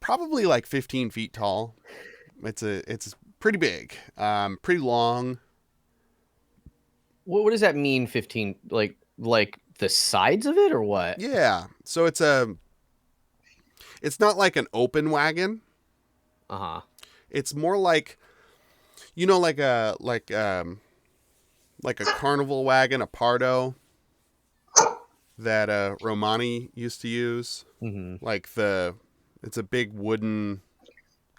probably like 15 feet tall. It's pretty big, pretty long. What does that mean? 15, like the sides of it, or what? Yeah. So it's not like an open wagon. It's more like, like a carnival wagon, a Pardo that Romani used to use. Mm-hmm. It's a big wooden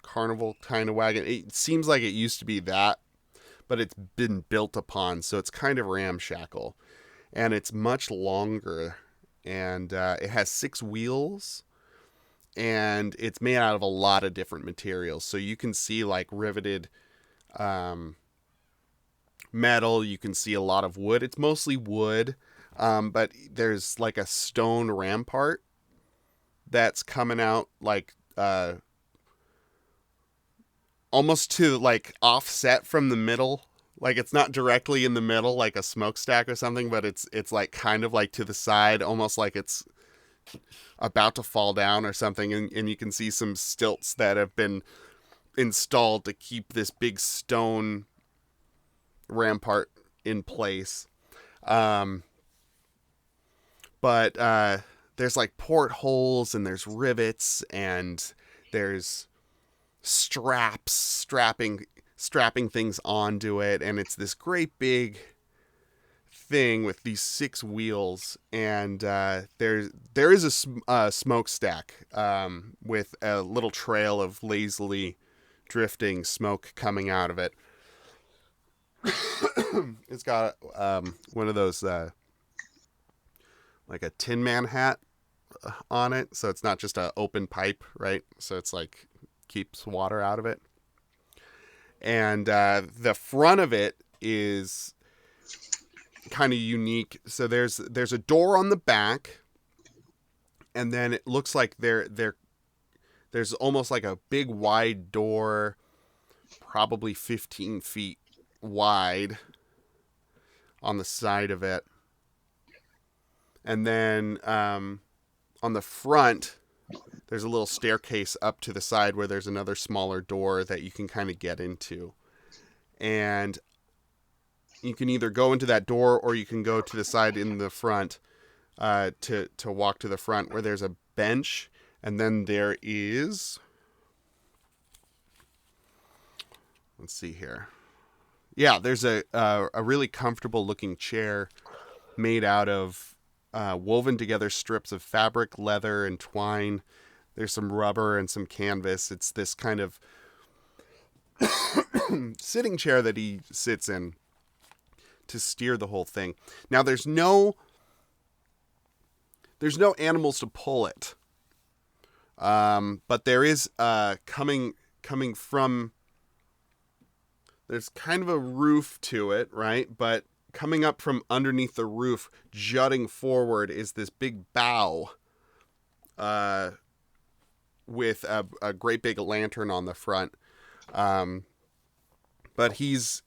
carnival kind of wagon. It seems like it used to be that, but it's been built upon, so it's kind of ramshackle, and it's much longer, and it has 6 wheels, and it's made out of a lot of different materials. So you can see like riveted metal. You can see a lot of wood. It's mostly wood, but there's like a stone rampart that's coming out like almost to like offset from the middle. Like it's not directly in the middle like a smokestack or something, but it's like kind of like to the side, almost like it's about to fall down or something. And you can see some stilts that have been installed to keep this big stone rampart in place. But there's like portholes and there's rivets and there's strapping things onto it, and it's this great big thing with these 6 wheels, and there is a smokestack with a little trail of lazily drifting smoke coming out of it. It's got one of those like a Tin Man hat on it, so it's not just an open pipe, right? So it's like keeps water out of it. And the front of it is kind of unique. So there's a door on the back, and then it looks like there's almost like a big wide door, probably 15 feet wide on the side of it. And then on the front, there's a little staircase up to the side where there's another smaller door that you can kind of get into. And you can either go into that door or you can go to the side in the front to walk to the front where there's a bench. And then there is... Let's see here. Yeah, there's a really comfortable looking chair made out of woven together strips of fabric, leather, and twine. There's some rubber and some canvas. It's this kind of sitting chair that he sits in to steer the whole thing. Now there's no animals to pull it. But there is coming from, there's kind of a roof to it, right? But coming up from underneath the roof, jutting forward, is this big bow with a great big lantern on the front. But he's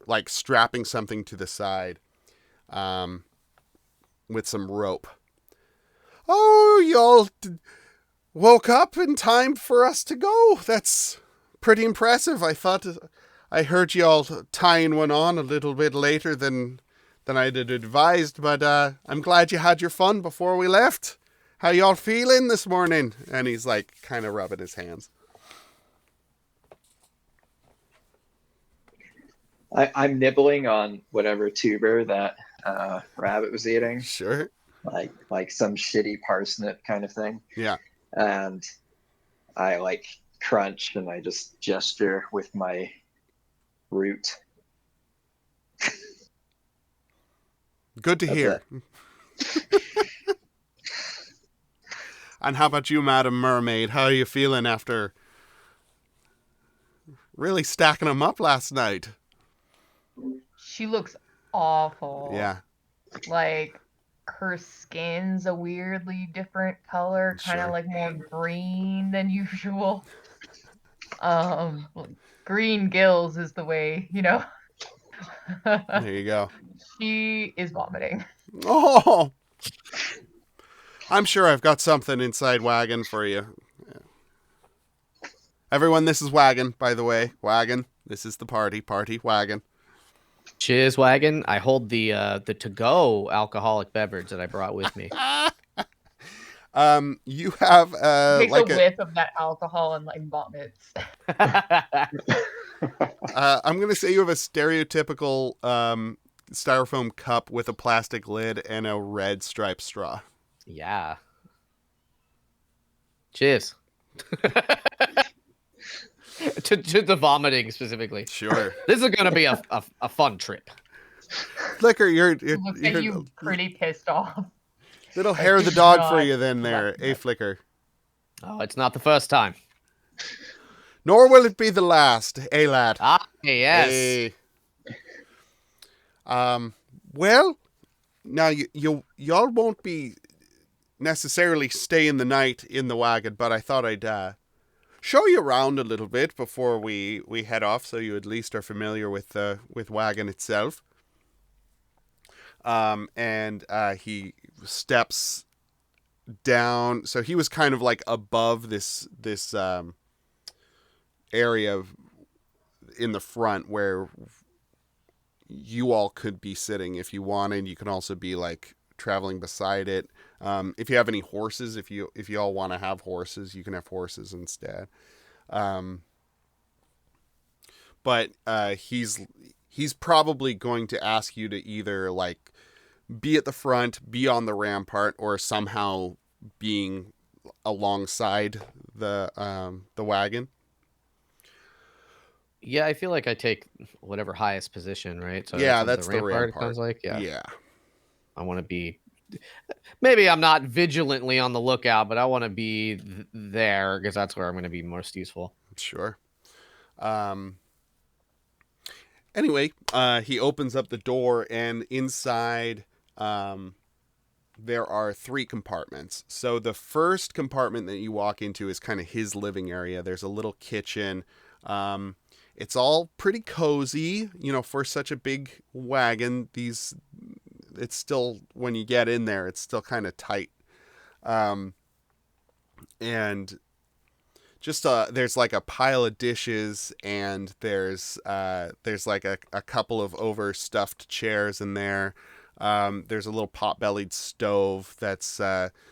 like strapping something to the side with some rope. Oh, y'all woke up in time for us to go. That's pretty impressive. I heard y'all tying one on a little bit later than I'd have advised, but I'm glad you had your fun before we left. How y'all feeling this morning? And he's like kind of rubbing his hands. I'm nibbling on whatever tuber that rabbit was eating, Sure. like some shitty parsnip kind of thing. Yeah. And I like crunch and I just gesture with my root. Good to That's hear. And how about you, Madam Mermaid? How are you feeling after really stacking them up last night? She looks awful. Yeah. Like her skin's a weirdly different color, kind of Sure. like more green than usual. Green gills is the way, There you go. She is vomiting. Oh! I'm sure I've got something inside Wagon for you. Everyone, this is Wagon, by the way. Wagon. This is the party. Wagon. Cheers, Wagon. I hold the to-go alcoholic beverage that I brought with me. You have Takes like a whiff of that alcohol and like vomits. I'm gonna say you have a stereotypical styrofoam cup with a plastic lid and a red striped straw. Yeah. Cheers. to the vomiting specifically. Sure. This is gonna be a fun trip. Flicker, you're Look at you pretty pissed off. little Like, hair of the you're dog not for you then there, like- Flicker. Oh, it's not the first time. Nor will it be the last, lad. Ah, yes. Hey. Well, now y'all won't be necessarily staying the night in the wagon, but I thought I'd show you around a little bit before we head off, so you at least are familiar with wagon itself. And he steps down. So he was kind of like above this area in the front where you all could be sitting if you wanted. You can also be like traveling beside it. If you have any horses, if you all want to have horses, you can have horses instead. But he's probably going to ask you to either like be at the front, be on the rampart, or somehow being alongside the wagon. Yeah, I feel like I take whatever highest position, right? So Yeah, that's the rampart. It sounds like. Yeah. I want to be. Maybe I'm not vigilantly on the lookout, but I want to be there because that's where I'm going to be most useful. Sure. Anyway, he opens up the door, and inside there are 3 compartments. So the first compartment that you walk into is kind of his living area. There's a little kitchen. It's all pretty cozy, for such a big wagon. It's still, when you get in there, it's still kind of tight. And just there's like a pile of dishes, and there's like a couple of overstuffed chairs in there. There's a little pot-bellied stove that's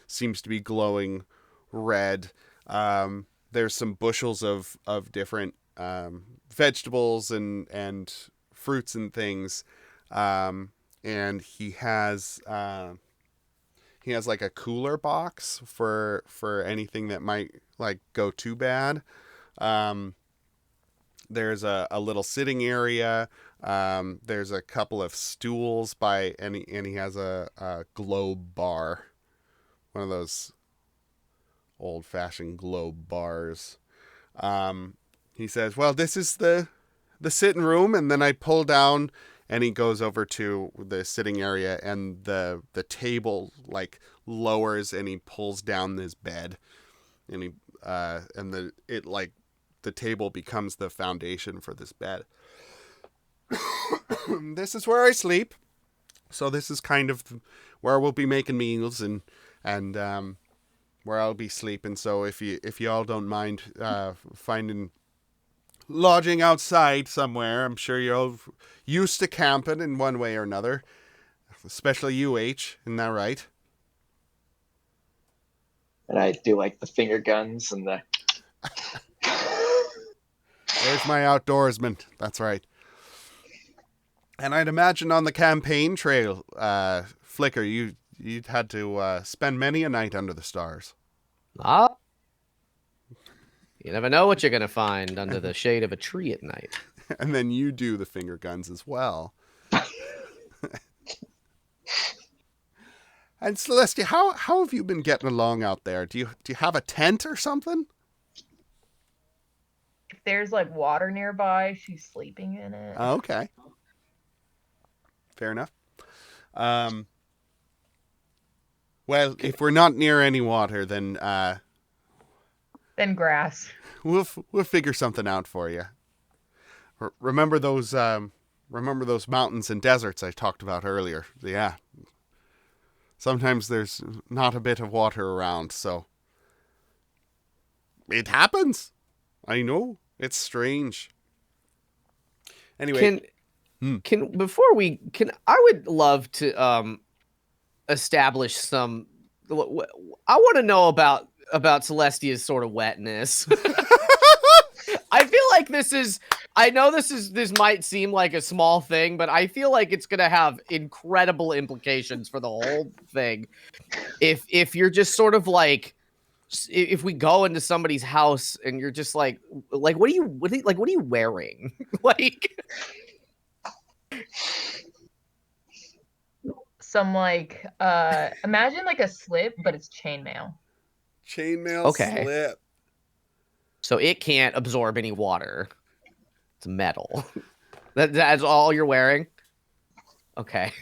seems to be glowing red. There's some bushels of different vegetables and fruits and things. And he has like a cooler box for anything that might like go too bad. There's a little sitting area. There's a couple of stools and he has a globe bar, one of those old-fashioned globe bars. He says, "Well, this is the sitting room," and then I pull down, and he goes over to the sitting area, and the table like lowers, and he pulls down this bed, and the table becomes the foundation for this bed. This is where I sleep, so this is kind of where we'll be making meals and where I'll be sleeping. So if you all don't mind finding lodging outside somewhere, I'm sure you're all used to camping in one way or another. especially you, H. Isn't that right? And I do like the finger guns and the. There's my outdoorsman. That's right. And I'd imagine on the campaign trail, Flicker, you'd had to spend many a night under the stars. Ah, you never know what you're gonna find under the shade of a tree at night. And then you do the finger guns as well. And Celestia, how have you been getting along out there? Do you have a tent or something? If there's like water nearby, she's sleeping in it. Oh, okay. Fair enough. Well, if we're not near any water, then Grass. we'll figure something out for you. Remember those mountains and deserts I talked about earlier? Yeah. Sometimes there's not a bit of water around, so it happens. I know. It's strange. Anyway, I would love to establish some. I want to know about Celestia's sort of wetness. I feel like this might seem like a small thing, but I feel like it's gonna have incredible implications for the whole thing. If you're just sort of like, if we go into somebody's house and you're just like what are you wearing? Like Some like imagine like a slip, but it's chainmail. Chainmail slip. So it can't absorb any water. It's metal. That's all you're wearing? Okay.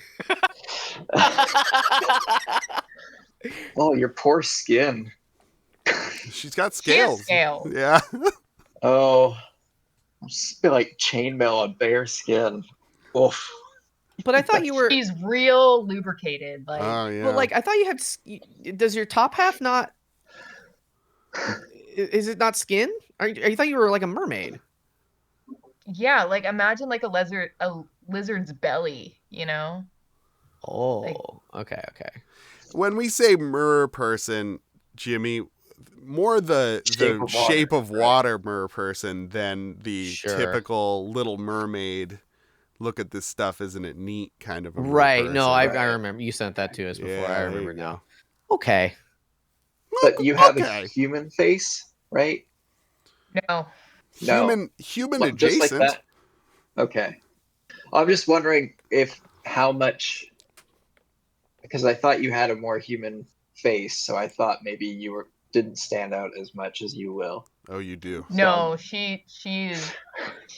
Oh, your poor skin. She's got She has scales. scales. Yeah. Oh, just be like chainmail on bare skin. Oof. But I thought you were. She's real lubricated. Like, Oh yeah. Well, like I thought you had. Does your top half not? Is it not skin? I thought you were like a mermaid. yeah, like imagine like a lizard's belly, you know? Oh, okay. When we say mer person, Jimmy, more the shape of water mer person than the typical Little Mermaid. Look at this stuff, isn't it neat? Kind of a right. person. No, I remember you sent that to us before. Yeah, I remember now. Okay. But you have a human face, right? No. Human Just adjacent. like that. Okay. I'm just wondering how much, because I thought you had a more human face, so I thought maybe you didn't stand out as much as you will. Oh, you do. No, she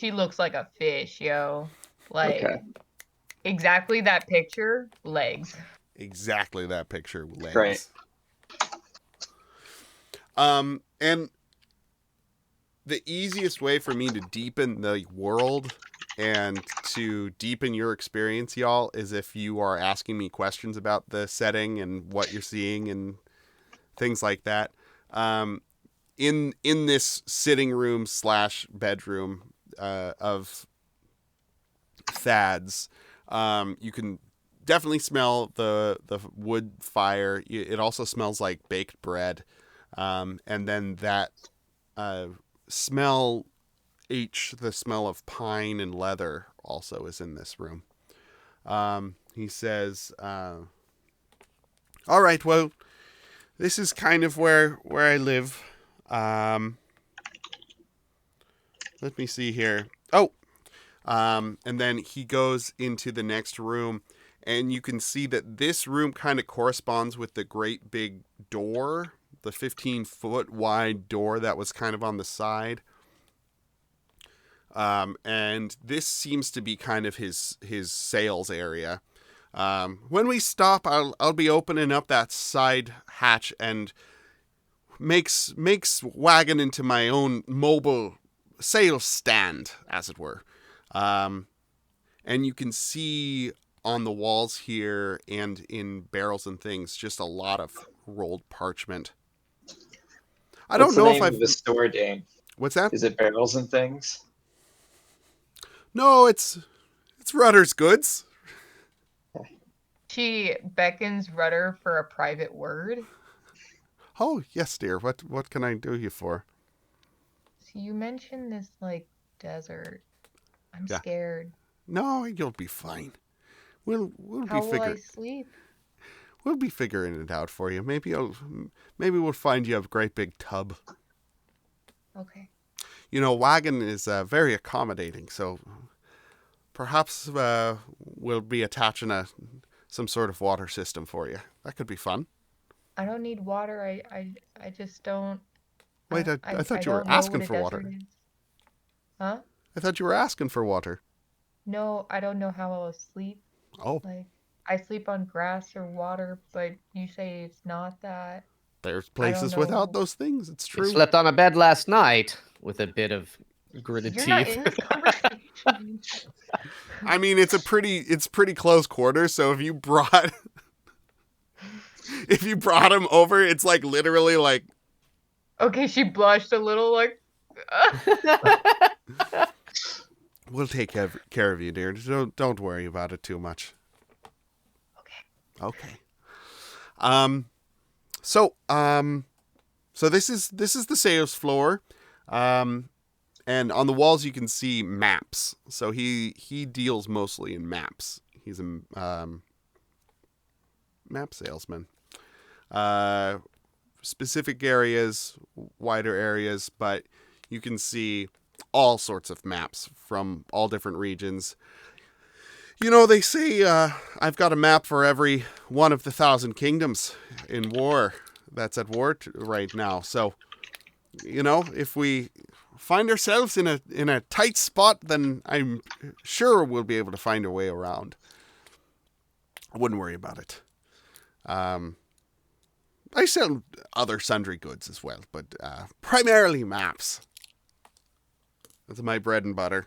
looks like a fish, yo. Like exactly that picture, legs. Exactly that picture, legs. Right. And the easiest way for me to deepen the world and to deepen your experience, y'all, is if you are asking me questions about the setting and what you're seeing and things like that. In this sitting room / bedroom of Thad's, you can definitely smell the wood fire. It also smells like baked bread. And then that smell, the smell of pine and leather also is in this room. He says, all right, well, this is kind of where I live. Let me see here. Oh, and then he goes into the next room, and you can see that this room kind of corresponds with the great big door, the 15-foot wide door that was kind of on the side. And this seems to be kind of his sales area. When we stop, I'll be opening up that side hatch and makes wagon into my own mobile sales stand, as it were. And you can see on the walls here and in barrels and things just a lot of rolled parchment. I don't know if I've the store, Dane. What's that? Is it barrels and things? No, it's Rudder's Goods. She beckons Rudder for a private word. Oh, yes, dear. What can I do you for? So you mentioned this like desert. I'm Yeah. scared. No, you'll be fine. We'll How will I sleep? we'll be figuring it out for you. Maybe we'll find you a great big tub. Okay. You know, Wagon is very accommodating, so perhaps we'll be attaching some sort of water system for you. That could be fun. I don't need water. I just don't. Wait, I I thought you were don't know what asking a for desert water. is. Huh? I thought you were asking for water. No, I don't know how I'll sleep. Oh, Like, I sleep on grass or water, but you say it's not that. there's I don't places without know. those things. It's You true. slept on a bed last night with a bit of gritted You're not teeth. in this conversation. I mean, it's pretty close quarters. So if you brought him over, it's like literally like Okay, she blushed a little, like. we'll take care of you, dear. Don't worry about it too much. Okay. Okay. Um. So this is the sales floor. And on the walls you can see maps. So he deals mostly in maps. He's a map salesman. Specific areas, wider areas, but you can see all sorts of maps from all different regions. You know, they say I've got a map for every one of the 1,000 kingdoms in war that's at war right now. So, you know, if we find ourselves in a tight spot, then I'm sure we'll be able to find a way around. I wouldn't worry about it. I sell other sundry goods as well, but primarily maps. That's my bread and butter.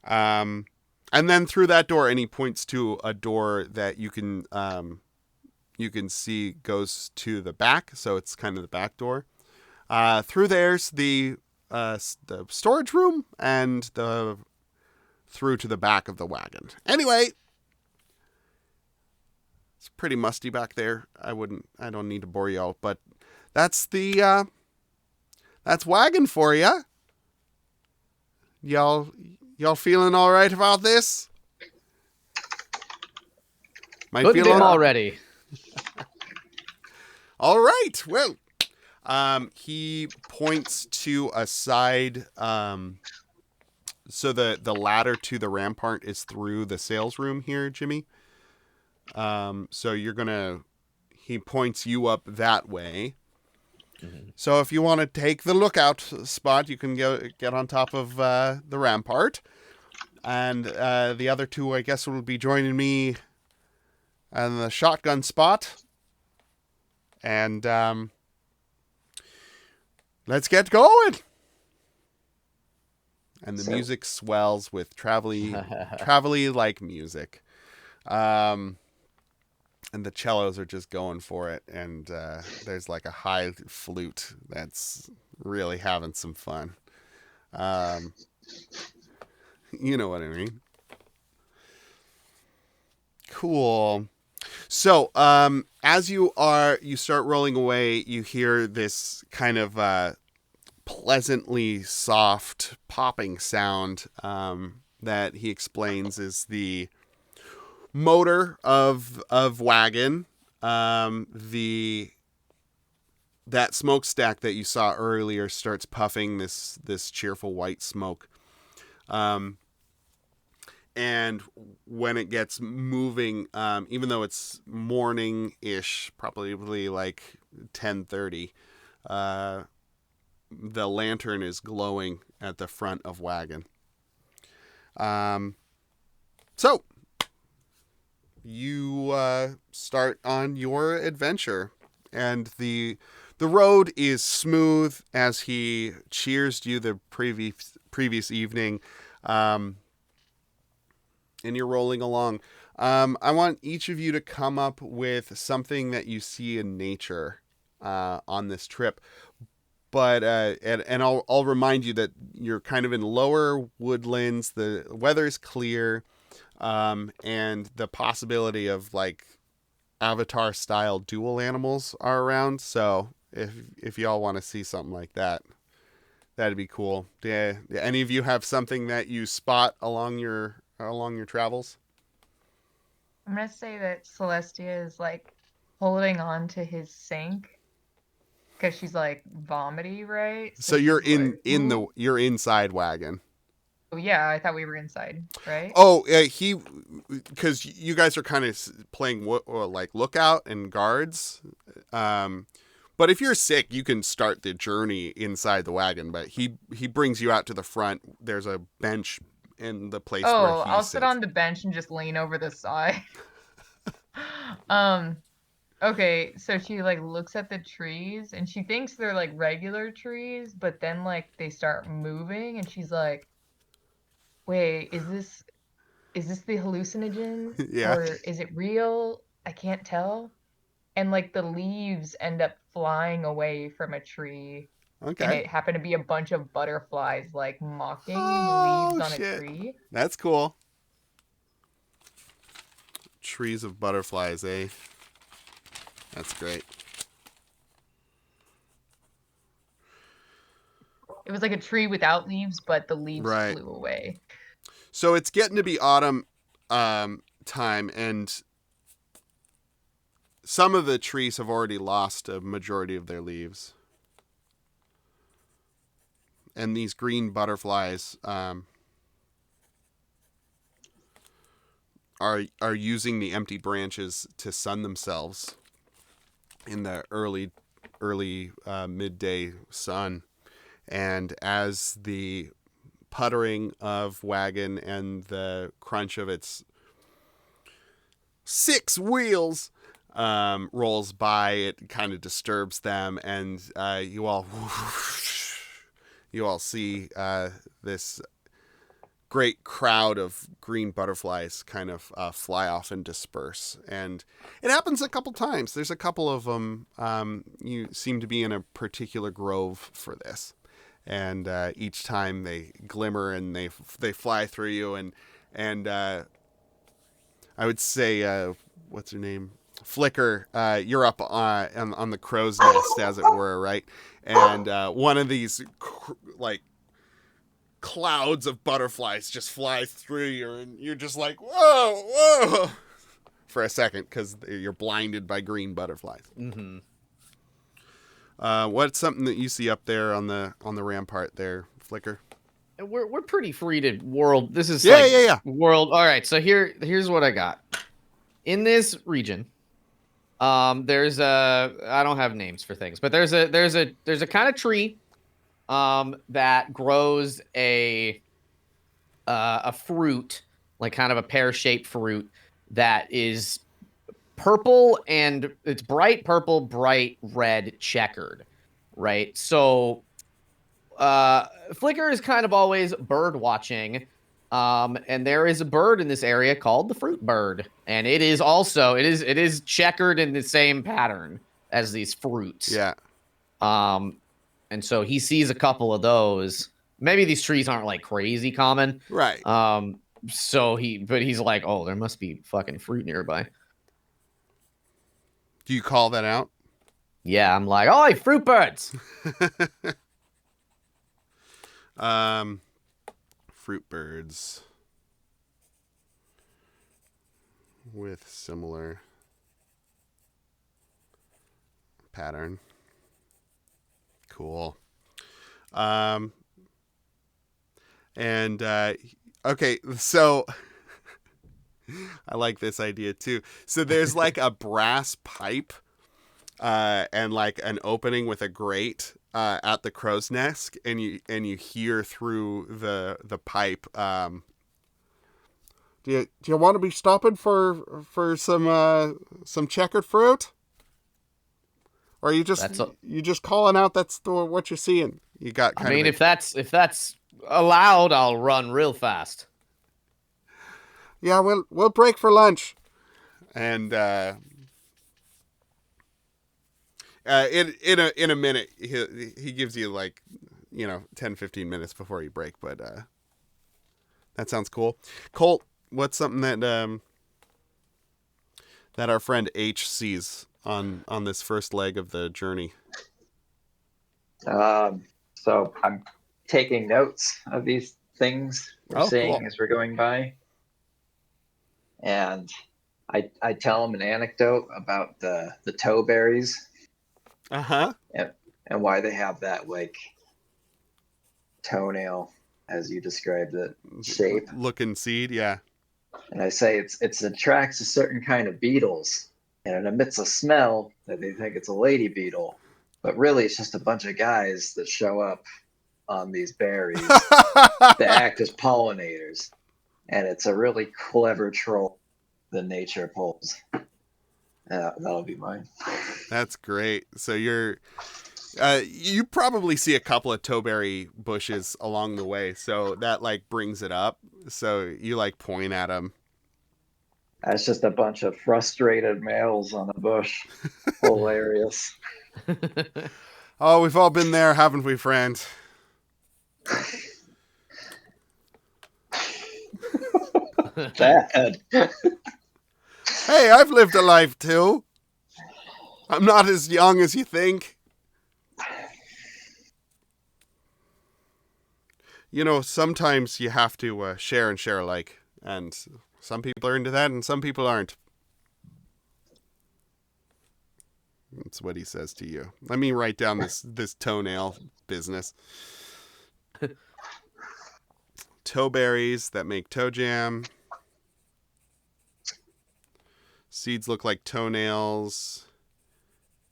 And then through that door, and he points to a door that you can see goes to the back, so it's kind of the back door. Through there's the storage room and through to the back of the wagon. Anyway, it's pretty musty back there. I don't need to bore you out, but that's that's wagon for you. Y'all feeling all right about this? Couldn't be already. All right. Well, he points to a side. So the ladder to the rampart is through the sales room here, Jimmy. So he points you up that way. Mm-hmm. So if you want to take the lookout spot, you can get on top of the rampart. And the other two, I guess, will be joining me on the shotgun spot. And let's get going. And the music swells with travel-y like music. And the cellos are just going for it. And there's like a high flute that's really having some fun. You know what I mean? Cool. So, as you start rolling away, you hear this kind of pleasantly soft popping sound that he explains is the motor of wagon. That smokestack that you saw earlier starts puffing this cheerful white smoke. And when it gets moving, even though it's morning-ish, probably like 10:30, the lantern is glowing at the front of wagon. So you start on your adventure, and the road is smooth as he cheers you the previous evening. And you're rolling along. I want each of you to come up with something that you see in nature on this trip. But and I'll remind you that you're kind of in lower woodlands. The weather's clear. and the possibility of like Avatar style dual animals are around. So if y'all want to see something like that, that'd be cool. Yeah. Any of you have something that you spot along your travels? I'm gonna say that Celestia is like holding on to his sink because she's like vomity, right? So you're she's like, "Ooh." you're inside wagon. Oh, yeah, I thought we were inside, right? Oh, because you guys are kind of playing like lookout and guards. But if you're sick, you can start the journey inside the wagon. But he brings you out to the front. There's a bench in the place where Oh, he I'll sits. sit on the bench and just lean over the side. Um, okay, so she like looks at the trees and she thinks they're like regular trees, but then like they start moving and she's like, "Wait, is this the hallucinogens Yeah. or is it real? I can't tell." And like the leaves end up flying away from a tree, and Okay. it happened to be a bunch of butterflies like mocking the Oh leaves on a shit. tree. That's cool. Trees of butterflies, eh? That's great. It was like a tree without leaves, but the leaves Right. flew away. So it's getting to be autumn time, and some of the trees have already lost a majority of their leaves. And these green butterflies are using the empty branches to sun themselves in the early midday sun. And as the puttering of wagon and the crunch of its 6 wheels rolls by, it kind of disturbs them, and you all see this great crowd of green butterflies kind of fly off and disperse. And it happens a couple times. There's a couple of them. You seem to be in a particular grove for this. And each time they glimmer and they fly through you. And I would say, what's her name? Flicker, you're up on the crow's nest, as it were, right? And one of these, like, clouds of butterflies just fly through you, and you're just like, whoa, whoa, for a second, because you're blinded by green butterflies. Mm-hmm. What's something that you see up there on the rampart there, Flicker? We're pretty free to world. This is Yeah. world. All right, so here's what I got. In this region, there's I don't have names for things, but there's a kind of tree that grows a fruit, like kind of a pear-shaped fruit that is purple, and it's bright purple, bright red, checkered, right? So Flicker is kind of always bird watching, and there is a bird in this area called the fruit bird, and it is checkered in the same pattern as these fruits. Yeah. And so he sees a couple of those. Maybe these trees aren't like crazy common. Right. But he's like, oh, there must be fucking fruit nearby. Do you call that out? Yeah, I'm like, oh, fruit birds. Fruit birds with similar pattern. Cool. And okay, so I like this idea too. So there's like a brass pipe and like an opening with a grate at the crow's nest, and you hear through the pipe. Do you want to be stopping for some checkered fruit? Or are you just calling out that's what you're seeing? You got kind of if that's allowed, I'll run real fast. Yeah, we'll break for lunch. And in a minute he gives you like 10-15 minutes before you break, but that sounds cool. Colt, what's something that our friend H sees on this first leg of the journey? So I'm taking notes of these things we're Oh, seeing cool. as we're going by, and I tell him an anecdote about the toe berries Uh-huh. and why they have that like toenail, as you described it, shape. Looking seed, yeah. And I say it attracts a certain kind of beetles, and it emits a smell that they think it's a lady beetle, but really it's just a bunch of guys that show up on these berries that act as pollinators, and it's a really clever troll that nature pulls. That'll be mine. That's great. So you probably see a couple of towberry bushes along the way, so that like brings it up. So you like point at them. That's just a bunch of frustrated males on a bush. Hilarious. Oh, we've all been there, haven't we, friend? Bad. Hey, I've lived a life too. I'm not as young as you think. You know, sometimes you have to share and share alike, and some people are into that, and some people aren't. That's what he says to you. Let me write down this toenail business. Towberries that make toe jam. Seeds look like toenails.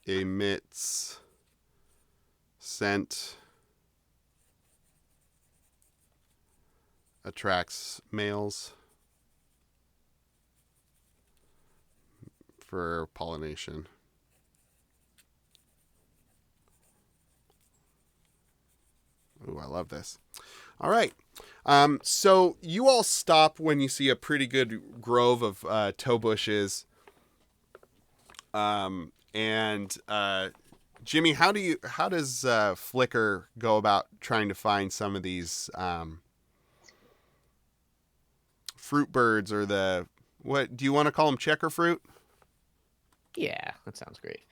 Emits scent. Attracts males for pollination. Ooh, I love this. All right. So you all stop when you see a pretty good grove of toe bushes. And Jimmy, how does Flicker go about trying to find some of these fruit birds, or what do you want to call them, checker fruit? Yeah, that sounds great.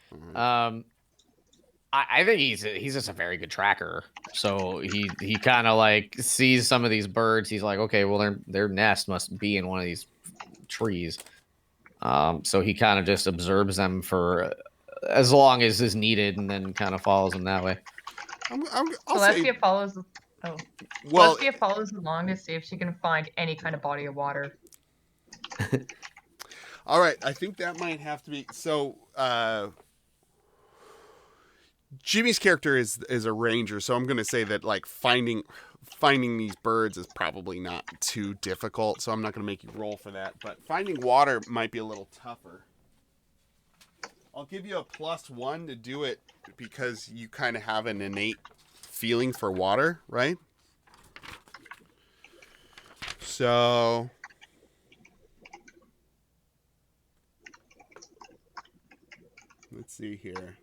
I think he's just a very good tracker. So he kind of like sees some of these birds. He's like, okay, well their nest must be in one of these trees. So he kind of just observes them for as long as is needed, and then kind of follows them that way. I'll say, Celestia follows. Oh, well, Celestia follows along to see if she can find any kind of body of water. all right. I think that might have to be so. Jimmy's character is a ranger, so I'm going to say that like finding these birds is probably not too difficult. So I'm not going to make you roll for that. But finding water might be a little tougher. I'll give you a +1 to do it because you kind of have an innate feeling for water, right? So let's see here.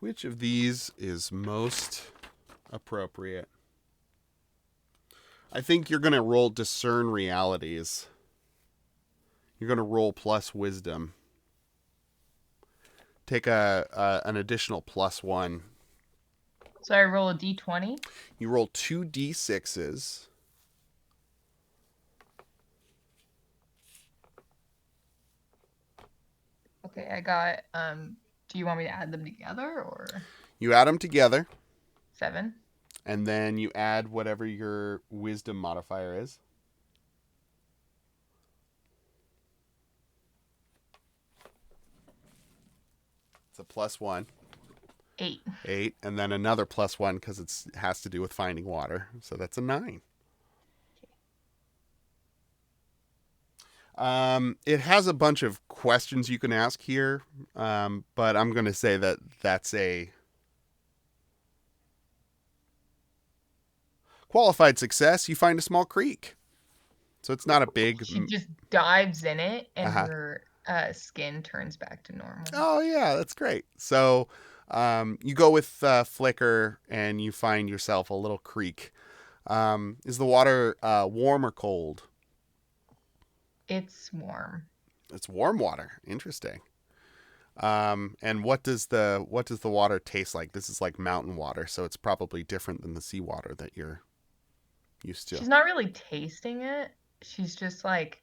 Which of these is most appropriate? I think you're going to roll discern realities. You're going to roll plus wisdom. Take an additional +1. So I roll a d20. You roll 2 d6s. Okay, I got. Do you want me to add them together or You add them together, 7? and then you add whatever your wisdom modifier is. It's a +1. 8. 8, and then another +1 because it has to do with finding water. So that's a 9. It has a bunch of questions you can ask here, but I'm going to say that that's a qualified success. You find a small creek. So it's not a big... She just dives in it, and Uh-huh. her skin turns back to normal. Oh yeah, that's great. So you go with Flicker and you find yourself a little creek. Is the water warm or cold? It's warm. It's warm water. Interesting. And what does the water taste like? This is like mountain water, so it's probably different than the seawater that you're used to. She's not really tasting it. She's just like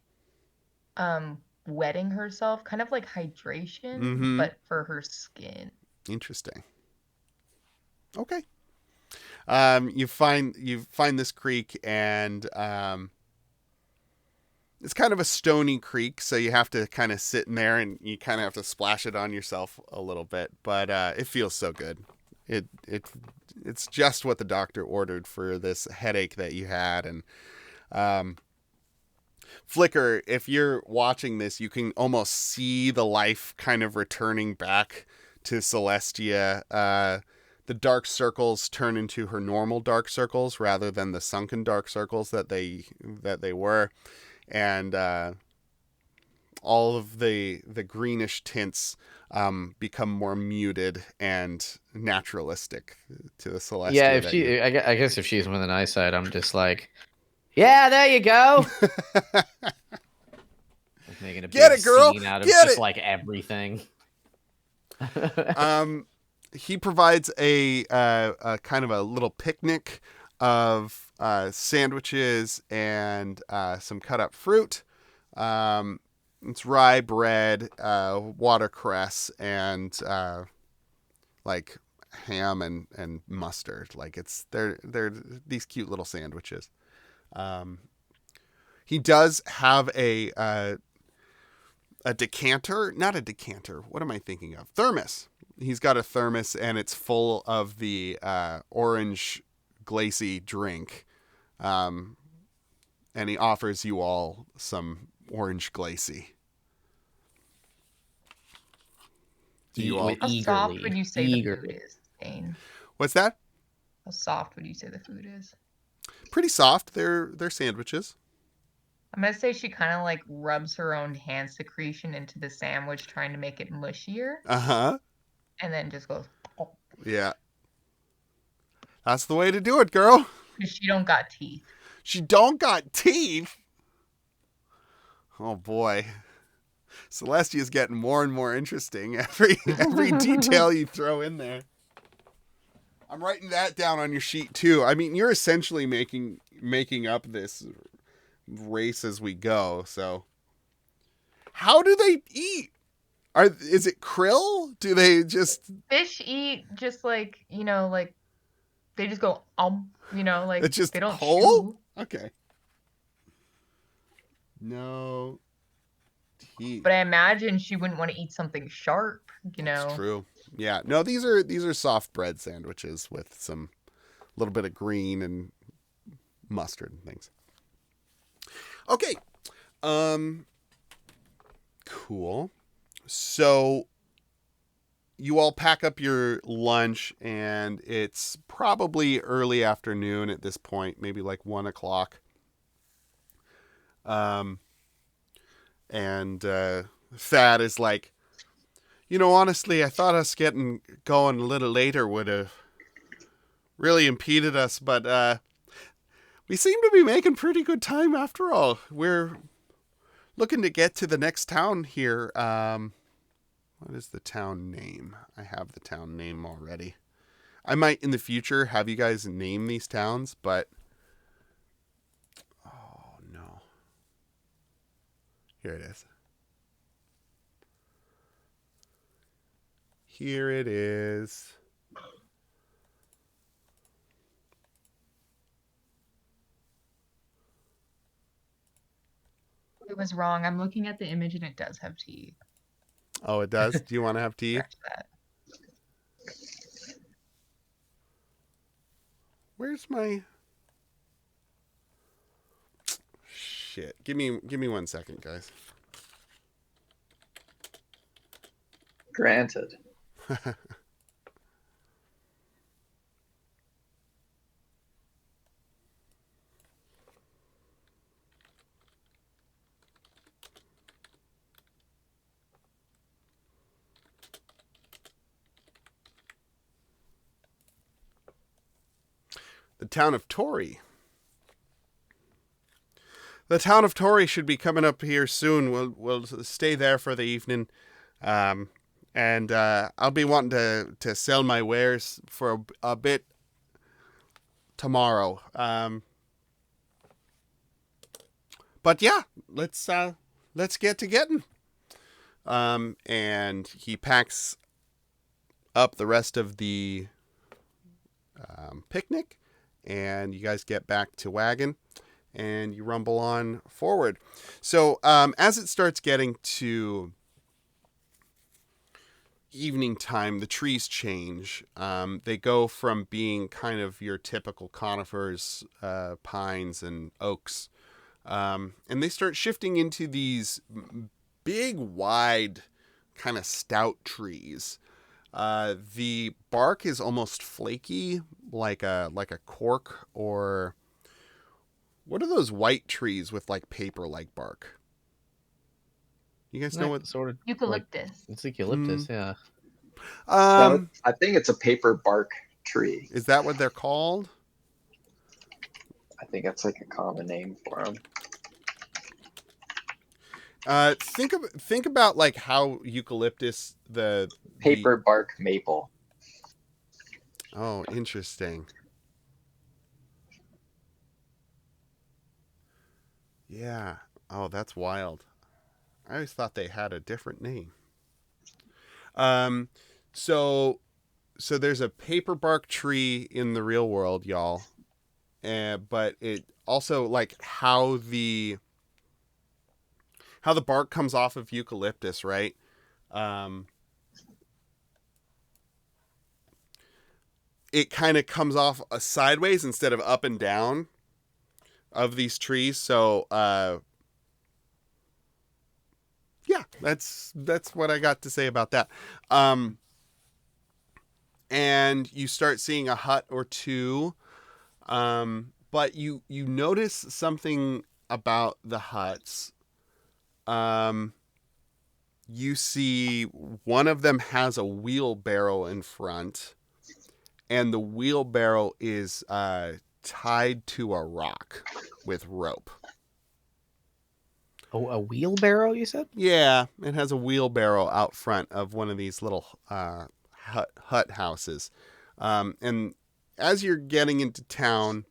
wetting herself, kind of like hydration, Mm-hmm. but for her skin. Interesting. Okay. You find this creek, and it's kind of a stony creek, so you have to kind of sit in there, and you kind of have to splash it on yourself a little bit. But it feels so good. It's just what the doctor ordered for this headache that you had, and Flicker, if you're watching this, you can almost see the life kind of returning back to Celestia. The dark circles turn into her normal dark circles rather than the sunken dark circles that they were, and all of the greenish tints become more muted and naturalistic to the Celestia. Yeah, if she, I guess if she's with an eyesight, I'm just like, yeah, there you go. Like making a Get big it, girl! scene out of Get just it! like everything. He provides a kind of a little picnic of sandwiches and some cut up fruit. It's rye bread, watercress, and like ham and mustard. Like they're these cute little sandwiches. He does have a decanter, not a decanter. What am I thinking of? Thermos. He's got a thermos, and it's full of the orange glacy drink. And he offers you all some orange glacy. Do you all? How soft would you say the food is, Dane? What's that? How soft would you say the food is? Pretty soft. They're sandwiches. I'm gonna say she kind of like rubs her own hand secretion into the sandwich, trying to make it mushier, Uh-huh. and then just goes. Oh. Yeah. That's the way to do it, girl. Because she don't got teeth. She don't got teeth? Oh, boy. Celestia's getting more and more interesting every detail you throw in there. I'm writing that down on your sheet, too. I mean, you're essentially making up this race as we go, so. How do they eat? Is it krill? Do they just... Fish eat just like, like they just go, like it's just they don't whole? chew. Okay. No teeth. But I imagine she wouldn't want to eat something sharp, That's true. Yeah. No, these are soft bread sandwiches with some little bit of green and mustard and things. Okay. Cool. So you all pack up your lunch, and it's probably early afternoon at this point, maybe like 1 o'clock. And Thad is like, honestly, I thought us getting going a little later would have really impeded us, but we seem to be making pretty good time after all. We're looking to get to the next town here. What is the town name? I have the town name already. I might in the future have you guys name these towns, but oh no. Here it is. Here it is. It was wrong. I'm looking at the image and it does have teeth. Oh, it does? Do you want to have teeth? Scratch that. Where's my... Shit. Give me 1 second, guys. Granted. the town of Torrey. The town of Torrey should be coming up here soon. We'll stay there for the evening. And I'll be wanting to sell my wares for a bit tomorrow. But yeah, let's get to getting. And he packs up the rest of the picnic, and you guys get back to wagon, and you rumble on forward. So as it starts getting to evening time, the trees change. They go from being kind of your typical conifers, pines, and oaks, and they start shifting into these big, wide, kind of stout trees. The bark is almost flaky, like a cork, or what are those white trees with like paper-like bark? You guys know what sort of Eucalyptus. It's eucalyptus, yeah. I think it's a paper bark tree. Is that what they're called? I think that's like a common name for them. Think about like how eucalyptus the Paper bark maple. Oh, interesting. Yeah. Oh, that's wild. I always thought they had a different name. So there's a paper bark tree in the real world, y'all. But it also like how the bark comes off of eucalyptus, right? It kind of comes off sideways instead of up and down of these trees. So, yeah, that's what I got to say about that. And you start seeing a hut or two. But you notice something about the huts. You see one of them has a wheelbarrow in front, and the wheelbarrow is tied to a rock with rope. Oh, a wheelbarrow, you said? Yeah, it has a wheelbarrow out front of one of these little hut houses. And as you're getting into town,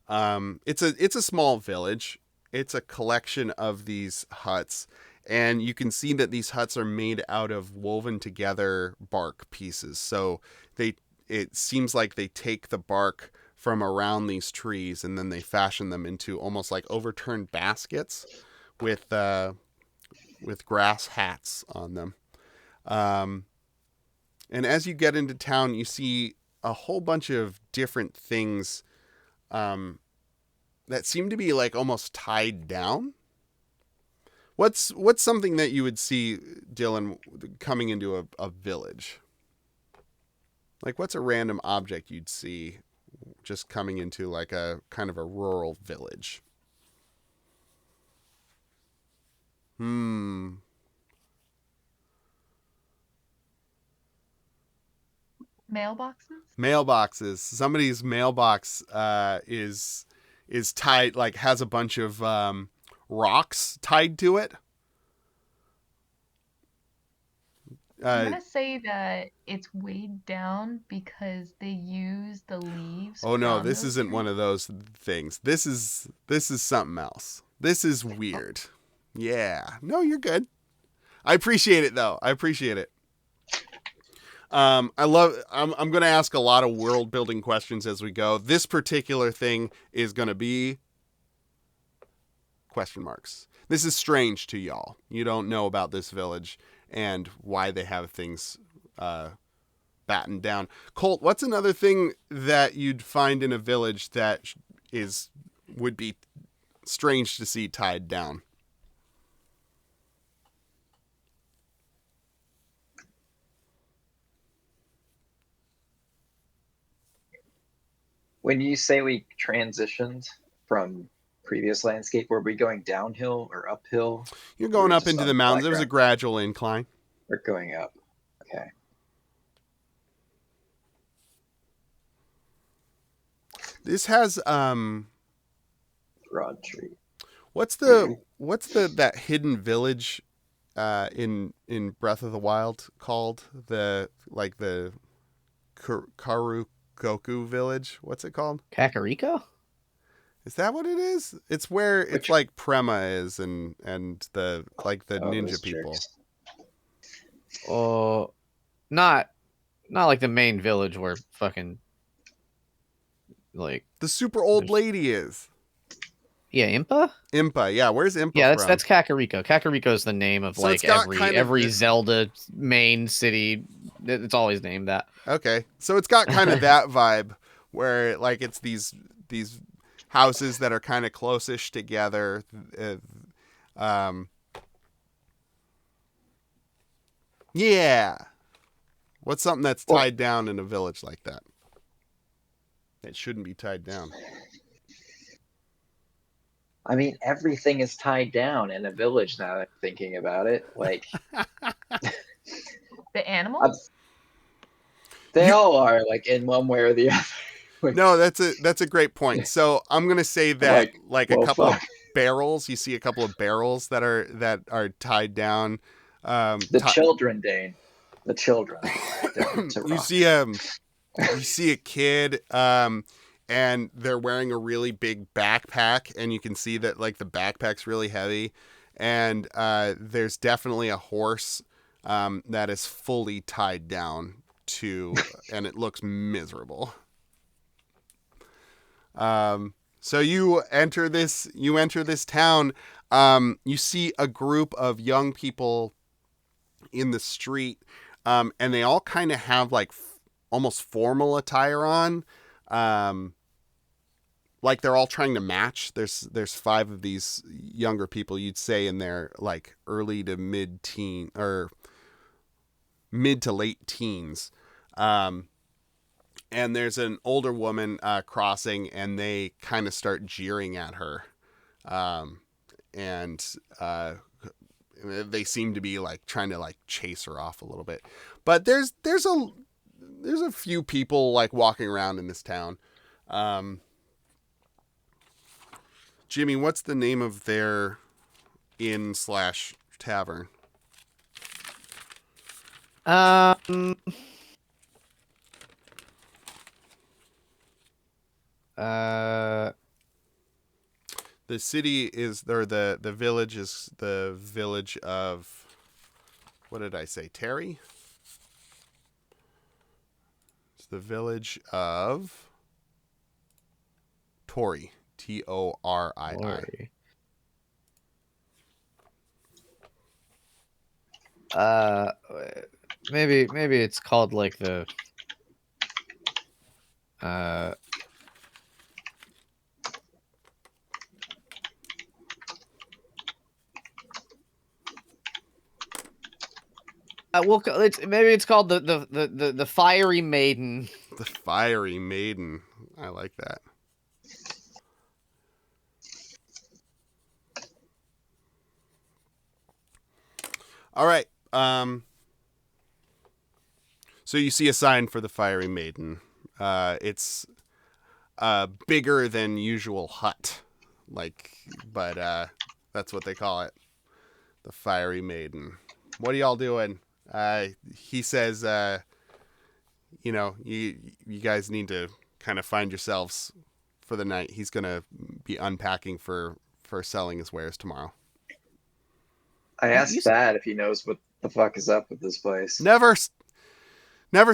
it's a small village. It's a collection of these huts, and you can see that these huts are made out of woven together bark pieces. So it seems like they take the bark from around these trees and then they fashion them into almost like overturned baskets with grass hats on them. And as you get into town, you see a whole bunch of different things that seem to be like almost tied down. What's something that you would see, Dylan, coming into a village? Like, what's a random object you'd see just coming into like a kind of a rural village? Mailboxes. Somebody's mailbox is tied, like has a bunch of rocks tied to it. I'm gonna say that it's weighed down because they use the leaves. Oh no, from this those isn't trees. one of those things. This is something else. This is weird. Yeah. No, you're good. I appreciate it though. I appreciate it. I'm going to ask a lot of world building questions as we go. This particular thing is going to be question marks. This is strange to y'all. You don't know about this village and why they have things battened down. Colt, what's another thing that you'd find in a village that would be strange to see tied down? When you say we transitioned from previous landscape, were we going downhill or uphill? You're going We're up just into on the mountains. There was a flat ground. gradual incline. We're going up. Okay. This has Broad tree. what's the that hidden village in Breath of the Wild called? The Karukoku village. What's it called? Kakariko? Is that what it is? It's where it's Which- like Prema is and the ninja those people. jerks. Oh, not like the main village where fucking like The super old There's- lady is. yeah, Impa? Impa. Yeah, where's Impa Yeah, from? that's Kakariko. Kakariko is the name of So it's like got kind of every this- Zelda main city. It's always named that. Okay. So it's got kind of that vibe where like it's these houses that are kind of close-ish together. Yeah. What's something that's tied down in a village like that? It shouldn't be tied down. I mean, everything is tied down in a village now that I'm thinking about it. Like, The animals? they all are, like, in one way or the other. Like, No, that's a great point. So I'm gonna say that like a well, couple of fuck. barrels. You see a couple of barrels that are tied down. The children, Dane. The children. To you rock. see a kid and they're wearing a really big backpack, and you can see that like the backpack's really heavy, and there's definitely a horse that is fully tied down to, and it looks miserable. So you enter this town. You see a group of young people in the street, and they all kind of have like almost formal attire on. Like they're all trying to match. There's 5 of these younger people, you'd say in their like early to mid teen or mid to late teens. And there's an older woman crossing, and they kind of start jeering at her. And they seem to be like trying to like chase her off a little bit. But there's a few people like walking around in this town. Jimmy, what's the name of their inn/tavern? The city is, or the village is the village of, what did I say, Terry? It's the village of Torii. Torii. Sorry. Maybe it's called like the maybe it's called the Fiery Maiden. The Fiery Maiden. I like that. All right. So you see a sign for the Fiery Maiden. It's a bigger than usual hut, but that's what they call it. The Fiery Maiden. What are y'all doing? He says, you guys need to kind of find yourselves for the night. He's gonna be unpacking for selling his wares tomorrow. I asked Thad if he knows what the fuck is up with this place. Never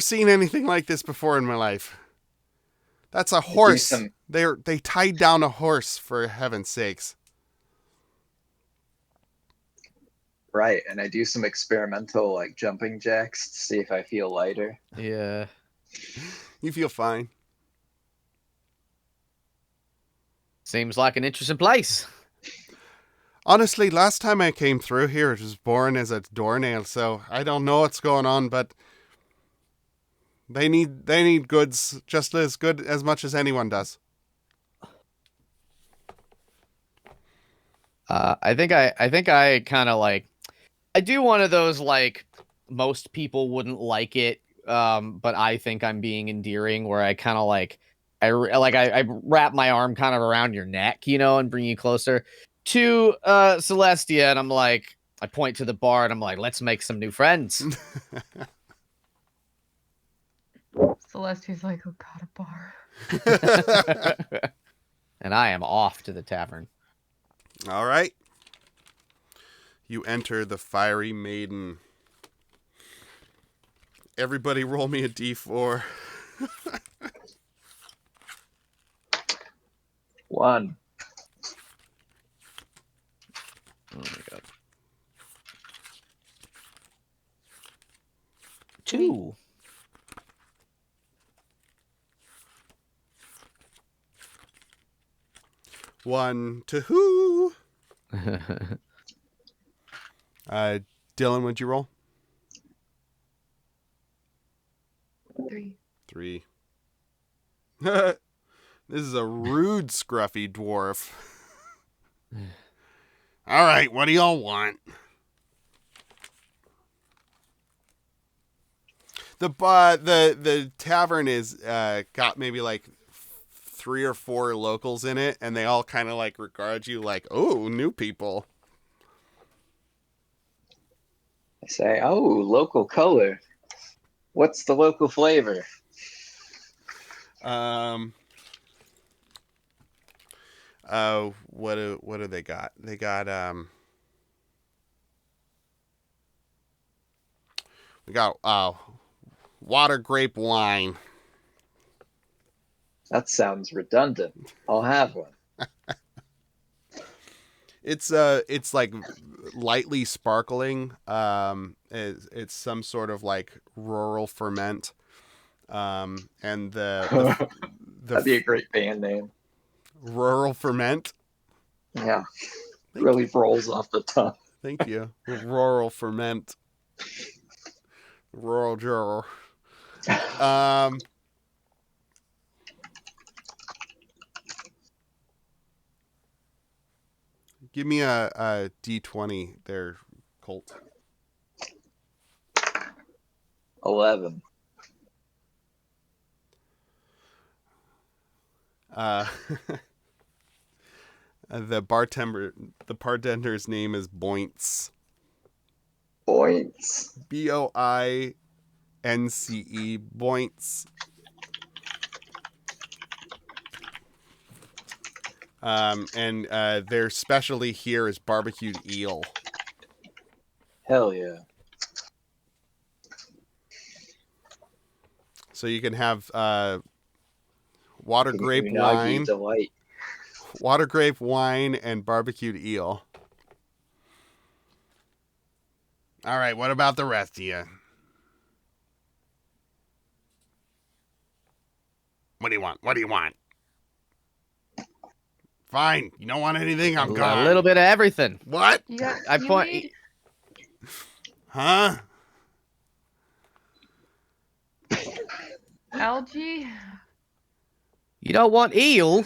seen anything like this before in my life. That's a horse. They tied down a horse, for heaven's sakes. Right, and I do some experimental like jumping jacks to see if I feel lighter. Yeah. You feel fine. Seems like an interesting place. Honestly, last time I came through here, it was boring as a doornail, so I don't know what's going on, but they need goods just as good as much as anyone does. I think I kind of like, I do one of those like most people wouldn't like it, but I think I'm being endearing, where I kind of like I wrap my arm kind of around your neck, and bring you closer to Celestia, and I'm like, I point to the bar, and I'm like, let's make some new friends. Celestia's like, oh god, a bar. And I am off to the tavern. All right. You enter the Fiery Maiden. Everybody roll me a d4. 1. Oh my god. 2. 1 to who? Dylan, what'd you roll? 3. 3. This is a rude, scruffy dwarf. All right, what do y'all want? The tavern is got maybe like 3 or 4 locals in it, and they all kind of like regard you like, oh, new people. I say, oh, local color. What's the local flavor? What do they got? They got we got water grape wine. That sounds redundant. I'll have one. It's like lightly sparkling. It's some sort of like rural ferment. And the That'd be a great band name. rural ferment. Yeah. Really rolls off the tongue. Thank you. Rural ferment. Rural juror. Give me a D20 there, Colt. 11. The bartender's name is Boints. Points. Boince. Boints. And their specialty here is barbecued eel. Hell yeah. So you can have water grape Unagi wine, delight. water grape wine, and barbecued eel. All right, what about the rest of you? What do you want? What do you want? Fine, you don't want anything. I'm gone. A little bit of everything. What? I You point. need Huh? algae. You don't want eel?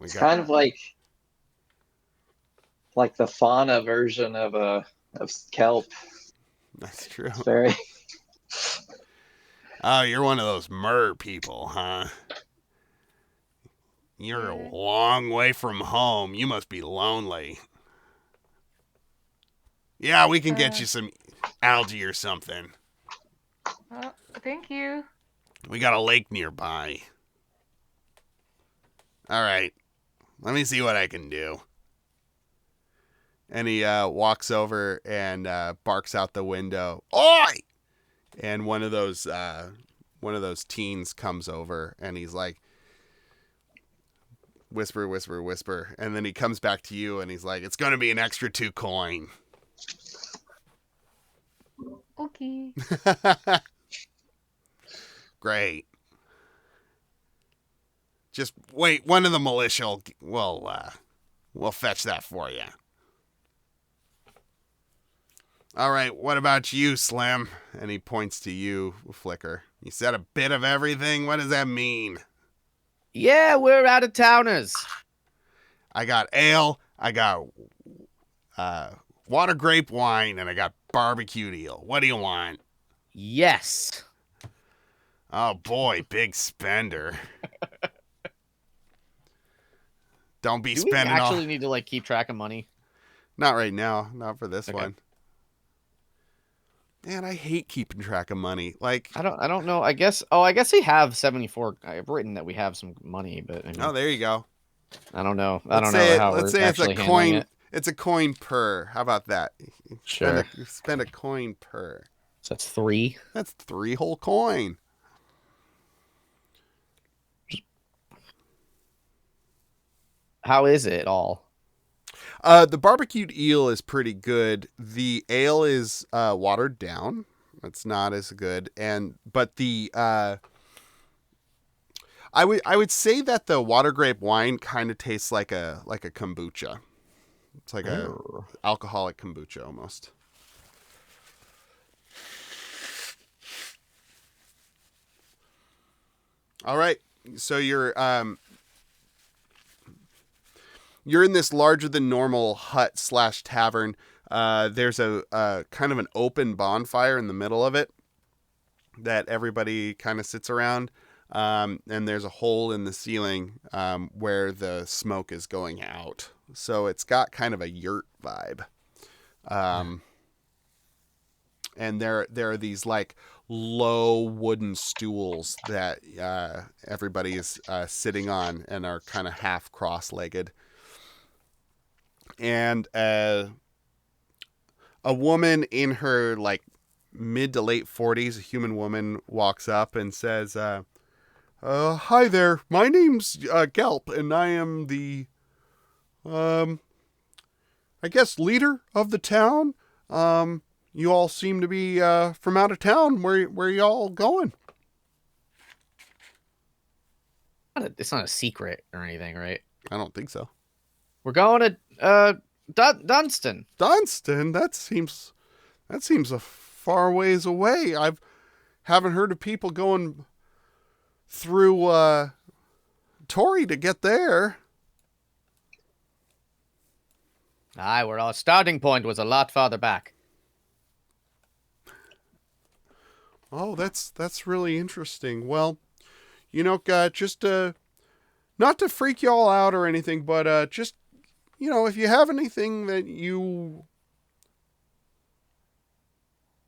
It's kind of like the fauna version of kelp. That's true. It's very. Oh, you're one of those mer people, huh? You're a long way from home. You must be lonely. Yeah, we can get you some algae or something. Oh, thank you. We got a lake nearby. All right. Let me see what I can do. And he walks over and barks out the window. Oi! And one of those teens comes over and he's like, whisper, whisper, whisper. And then he comes back to you and he's like, it's going to be an extra 2 coin. Okay. Great. Just wait. One of the militia will fetch that for you. All right. What about you, Slim? And he points to you, Flicker. You said a bit of everything. What does that mean? Yeah, we're out of towners. I got ale. I got water grape wine, and I got barbecued eel. What do you want? Yes. Oh boy, big spender. Don't be Do we spending all. actually need to like keep track of money? Not right now. Not for this Okay. one. Man, I hate keeping track of money. Like, I don't know. I guess we have 74. I've written that we have some money, but I mean, oh, there you go. I don't know. I Let's don't say know it. how Let's we're say it's a actually handling coin. it. It's a coin per. How about that? Sure. Spend a coin per. So that's 3. That's 3 whole coin. How is it all? The barbecued eel is pretty good. The ale is watered down. It's not as good, but the I would say that the water grape wine kind of tastes like a kombucha. It's like a alcoholic kombucha almost. All right, so you're in this larger than normal hut / tavern. There's a kind of an open bonfire in the middle of it that everybody kind of sits around. And there's a hole in the ceiling where the smoke is going out. So it's got kind of a yurt vibe. And there are these like low wooden stools that everybody is sitting on and are kind of half cross-legged. And a woman in her like mid to late 40s, a human woman, walks up and says, hi there, my name's Gelp, and I am the I guess leader of the town. You all seem to be from out of town. Where y'all going? It's not a secret or anything, right? I don't think so. We're going to Dunstan. Dunstan? That seems a far ways away. Haven't heard of people going through Tory to get there. Aye, where our starting point was a lot farther back. Oh, that's really interesting. Well, just not to freak y'all out or anything, but just if you have anything that you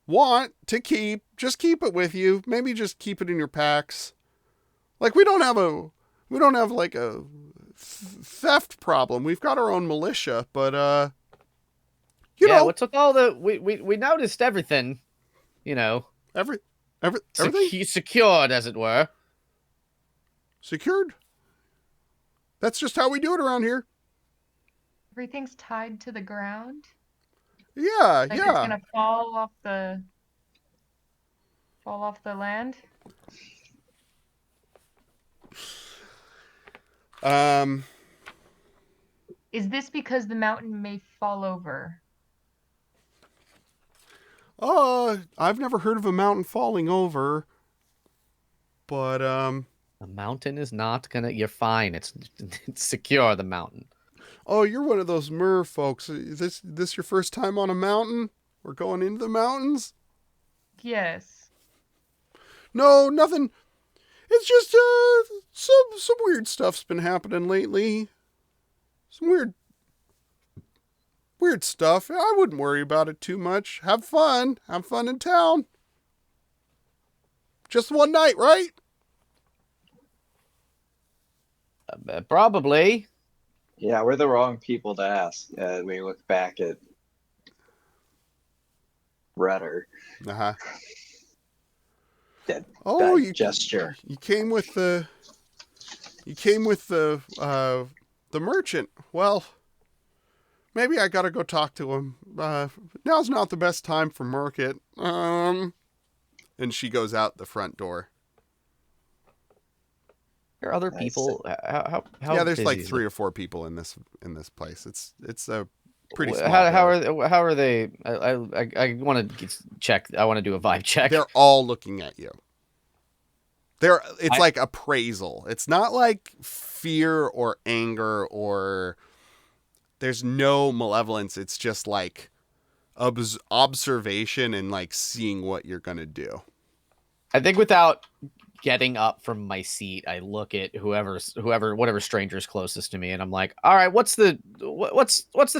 want to keep, just keep it with you. Maybe just keep it in your packs. Like we don't have like a theft problem. We've got our own militia, but you know, what took all the we noticed everything, everything secured, as it were. Secured. That's just how we do it around here. Everything's tied to the ground. Yeah, Like it's gonna fall off the land. Is this because the mountain may fall over? I've never heard of a mountain falling over, but A mountain is not gonna. You're fine. It's secure. The mountain. Oh, you're one of those Mer folks. Is this your first time on a mountain? We're going into the mountains? Yes. No, nothing. It's just some weird stuff's been happening lately. Some weird stuff. I wouldn't worry about it too much. Have fun in town. Just one night, right? Probably. Yeah, we're the wrong people to ask. We look back at Rudder. Uh-huh. That gesture. You came with the merchant. Well, maybe I gotta go talk to him. Now's not the best time for market. And she goes out the front door. There are other people. How yeah, there's busy like is 3 it? or 4 people in this place. It's a pretty small. How are they? I want to check. I want to do a vibe check. They're all looking at you. It's like appraisal. It's not like fear or anger or there's no malevolence. It's just like observation and like seeing what you're gonna do. I think without getting up from my seat, I look at whatever stranger's closest to me, and I'm like, "All right, what's the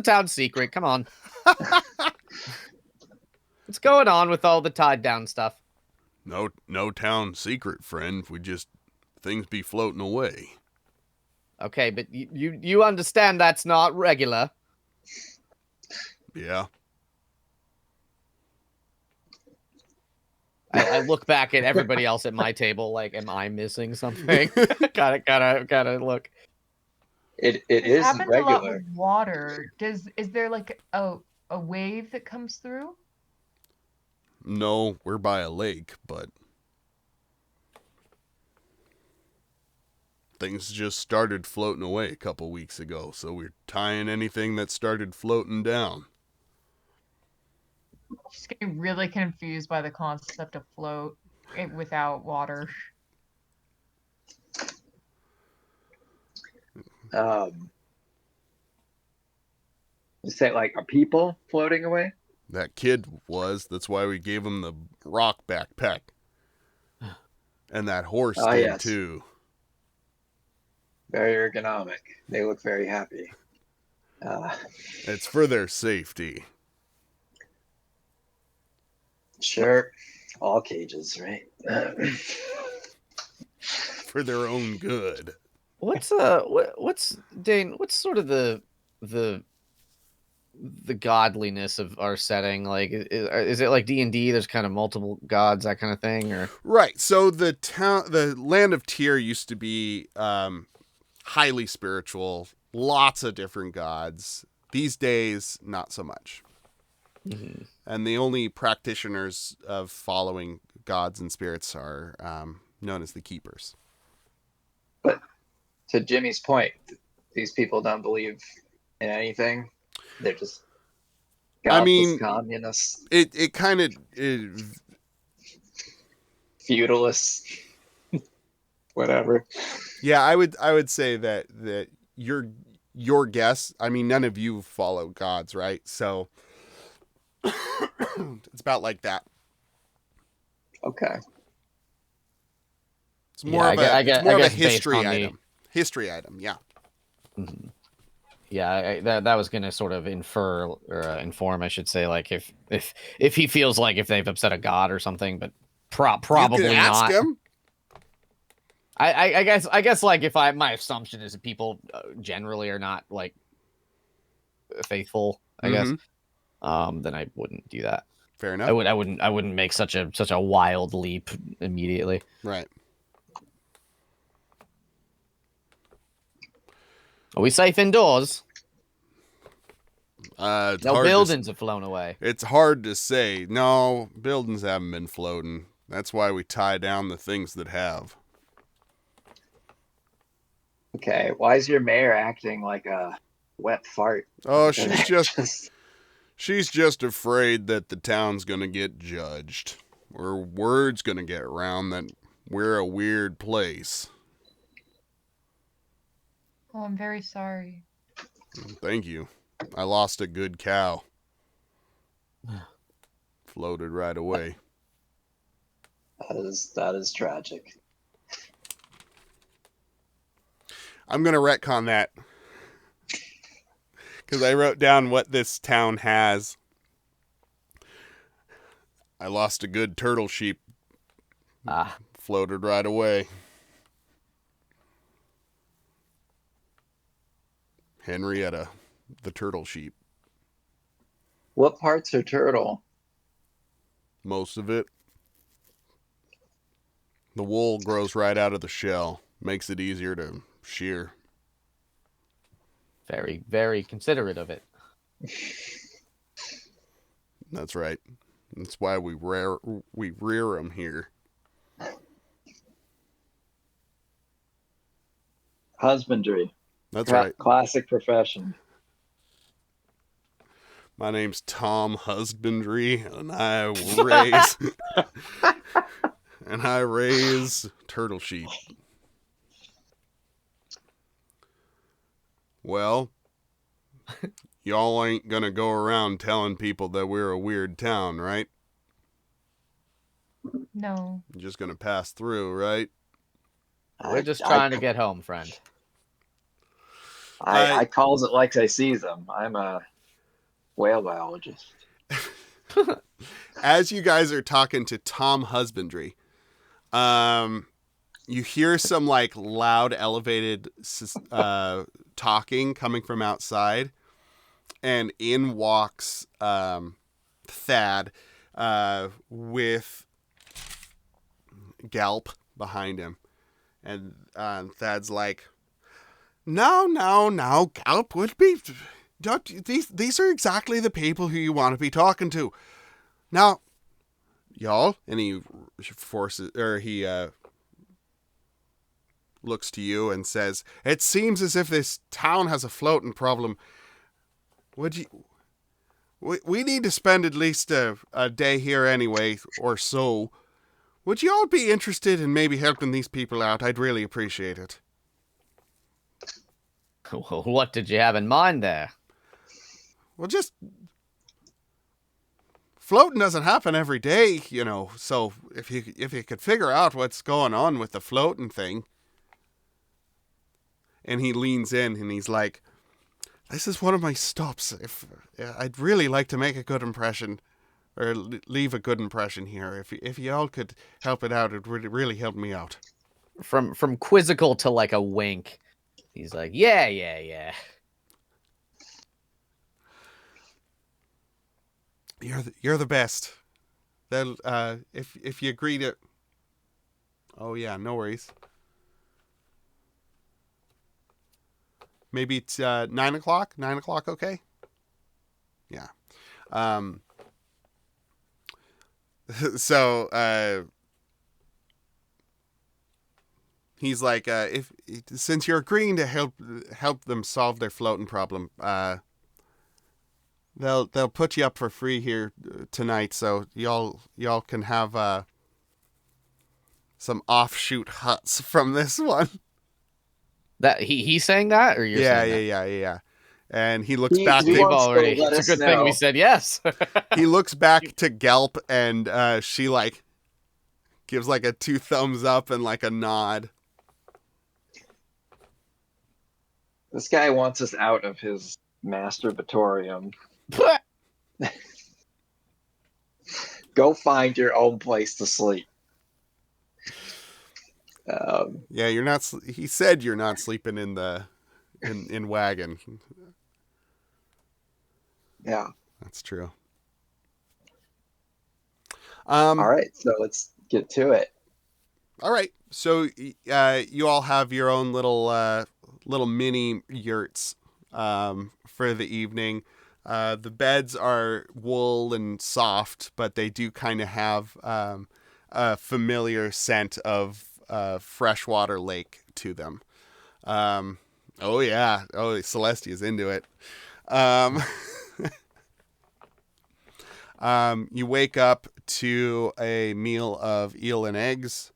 town secret? Come on, what's going on with all the tied down stuff?" No town secret, friend. Things be floating away. Okay, but you understand that's not regular. Yeah. I look back at everybody else at my table, like, am I missing something? gotta look. It This is happens a lot regular. with water. Is there like a wave that comes through? No, we're by a lake, but things just started floating away a couple weeks ago, so we're tying anything that started floating down. Just getting really confused by the concept of float without water. You say like, are people floating away? That kid was. That's why we gave him the rock backpack. And that horse Oh, did yes. too. Very ergonomic. They look very happy. It's for their safety. Sure. All cages, right? For their own good. What's Dane? What's sort of the godliness of our setting? Like, is it like D&D? There's kind of multiple gods, that kind of thing, or Right. So the land of Tyr used to be highly spiritual, lots of different gods. These days, not so much. mm-hmm. And the only practitioners of following gods and spirits are known as the keepers. But to Jimmy's point, these people don't believe in anything. They're just godless communists, it kind of feudalists, whatever. yeah. I would say that your guess. I mean, none of you follow gods, right? So it's about like that. Okay. It's more of a history based on item. History item, yeah. Mm-hmm. Yeah, that was gonna sort of infer or inform, I should say, like if he feels like if they've upset a god or something, but probably you can ask not. him. I guess like if my assumption is that people generally are not like faithful, I guess. Then I wouldn't do that. Fair enough. I wouldn't make such a wild leap immediately. Right. Are we safe indoors? No buildings have flown away. It's hard to say. No, buildings haven't been floating. That's why we tie down the things that have. Okay. Why is your mayor acting like a wet fart? Oh, she's just afraid that the town's gonna get judged, or word's gonna get around that we're a weird place. Oh, I'm very sorry. Thank you. I lost a good cow. Floated right away. That is tragic. I'm gonna retcon that because I wrote down what this town has. I lost a good turtle sheep. Floated right away. Henrietta, the turtle sheep. What parts are turtle? Most of it. The wool grows right out of the shell. Makes it easier to shear. Very, very considerate of it. That's right. That's why we rear them here. Husbandry. That's right. Classic profession. My name's Tom Husbandry, and I raise turtle sheep. Well, y'all ain't gonna go around telling people that we're a weird town, right? No. You're just gonna pass through, right? We're just trying to get home, friend. I calls it like I sees them. I'm a whale biologist. As you guys are talking to Tom Husbandry, you hear some like loud, elevated talking coming from outside, and in walks Thad with Galp behind him, and Thad's like, "No, Galp would be. These are exactly the people who you want to be talking to. Now, y'all," and he looks to you and says, "It seems as if this town has a floating problem. We need to spend at least a day here anyway, or so. Would you all be interested in maybe helping these people out? I'd really appreciate it." What did you have in mind there? Well, just floating doesn't happen every day, so if you could figure out what's going on with the floating thing. And he leans in and he's like, "This is one of my stops. I'd really like to make a good impression, or leave a good impression here. If y'all could help it out, it would really help me out." From quizzical to like a wink. He's like, yeah. You're the best. They'll if you agree to. Oh yeah, no worries. Maybe it's 9 o'clock. 9 o'clock, okay? Yeah. So he's like, since you're agreeing to help them solve their floating problem, they'll put you up for free here tonight, so y'all can have some offshoot huts from this one. That he's saying that, or you're saying that? Yeah. And he looks back. We've wants to already. let It's a us good thing we know. said yes. He looks back to Gelp, and she like gives like a 2 thumbs up and like a nod. This guy wants us out of his masturbatorium. Go find your own place to sleep. Yeah, you're not. He said you're not sleeping in the in wagon. Yeah. That's true. All right, so let's get to it. All right. So you all have your own little mini yurts for the evening. The beds are wool and soft, but they do kind of have a familiar scent of freshwater lake to them. Oh yeah. Oh, Celestia's into it. You wake up to a meal of eel and eggs,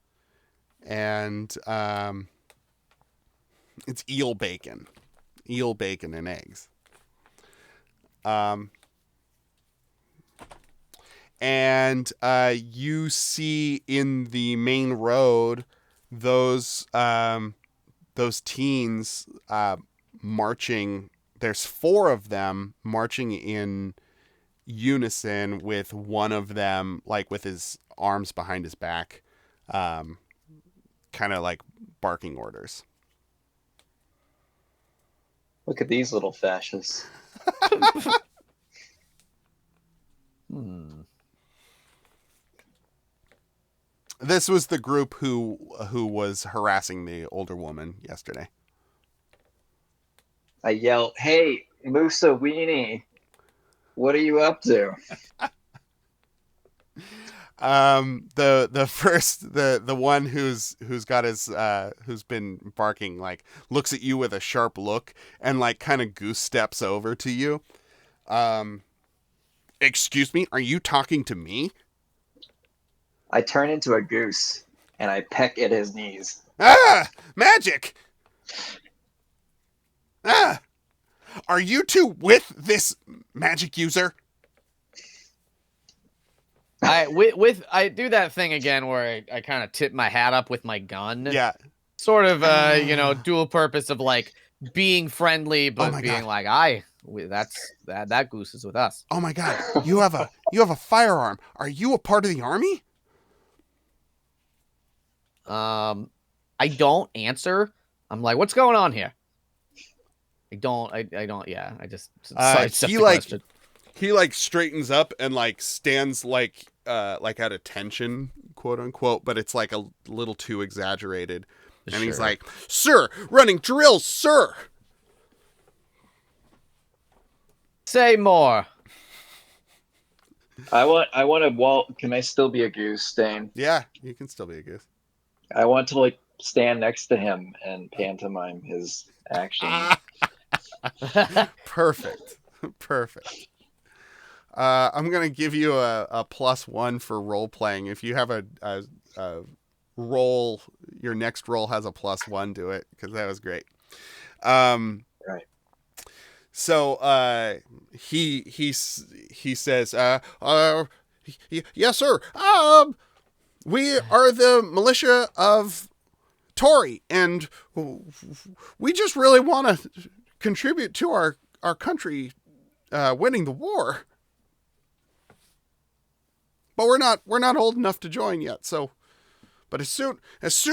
and it's eel bacon and eggs. And you see in the main road those teens marching. There's 4 of them marching in unison, with one of them like with his arms behind his back, kind of like barking orders. Look at these little fascists. This was the group who was harassing the older woman yesterday. I yell, "Hey, Musa Weenie, what are you up to?" The one who's got his who's been barking, like, looks at you with a sharp look and like kind of goose steps over to you. Excuse me, are you talking to me? I turn into a goose and I peck at his knees. Ah, magic. Ah, are you two with this magic user? I do that thing again where I kind of tip my hat up with my gun. Yeah. Sort of dual purpose of like being friendly but my being God. like that goose is with us. Oh my God. You have a firearm. Are you a part of the army? I don't answer. I'm like, what's going on here? I don't. Yeah, I just sidestep the question. He like straightens up and like stands like at attention, quote unquote, but it's like a little too exaggerated. And he's like, "Sir, running drills, sir." Say more. I want to can I still be a goose, Dane? Yeah, you can still be a goose. I want to like stand next to him and pantomime his action. Perfect. Perfect. I'm gonna give you a +1 for role playing. If you have a roll, your next roll has a +1 to it, because that was great. Right. So he says, yes, sir. We are the militia of Tory, and we just really want to contribute to our country winning the war. But we're not old enough to join yet. So, but as soon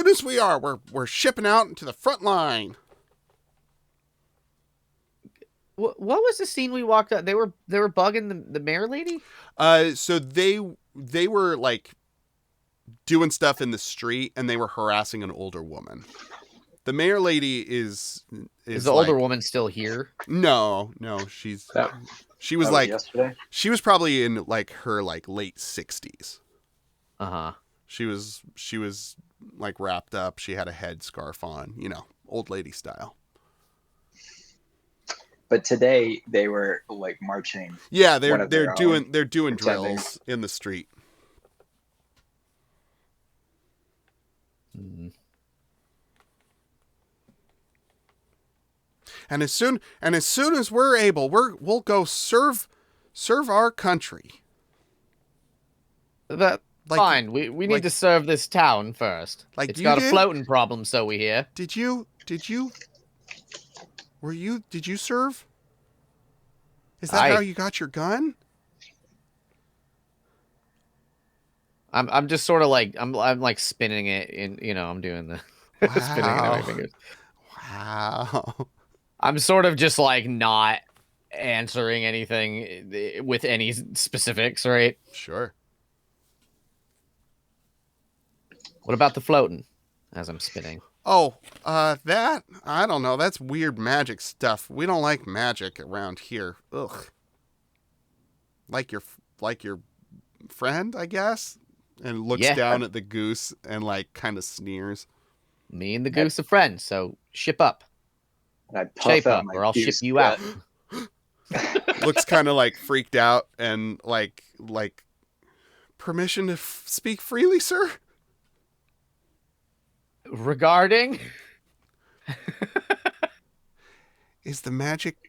as we are, we're shipping out into the front line. What was the scene we walked out? They were bugging the mayor lady. So they were like doing stuff in the street, and they were harassing an older woman. The mayor lady is the older woman still here? No, she was like yesterday. She was probably in like her like late 60s. She was like wrapped up. She had a headscarf on, old lady style. But today they were like marching. Yeah, they're doing drills in the street. Mm. And as soon as we're able, we'll go serve our country. Fine. We need to serve this town first. Like it's got a floating problem, so we hear. Did you serve? Is that how you got your gun? I'm just sort of like I'm like spinning it in, I'm doing the spinning it in my fingers. Wow. I'm sort of just like not answering anything with any specifics, right? Sure. What about the floating as I'm spinning? Oh, that? I don't know. That's weird magic stuff. We don't like magic around here. Ugh. Like your friend, I guess? And looks down at the goose and like kind of sneers. Me and the goose are friends, so ship up. And I shape up, or I'll ship you out. Looks kind of like freaked out and like permission to speak freely, sir? Regarding? Is the magic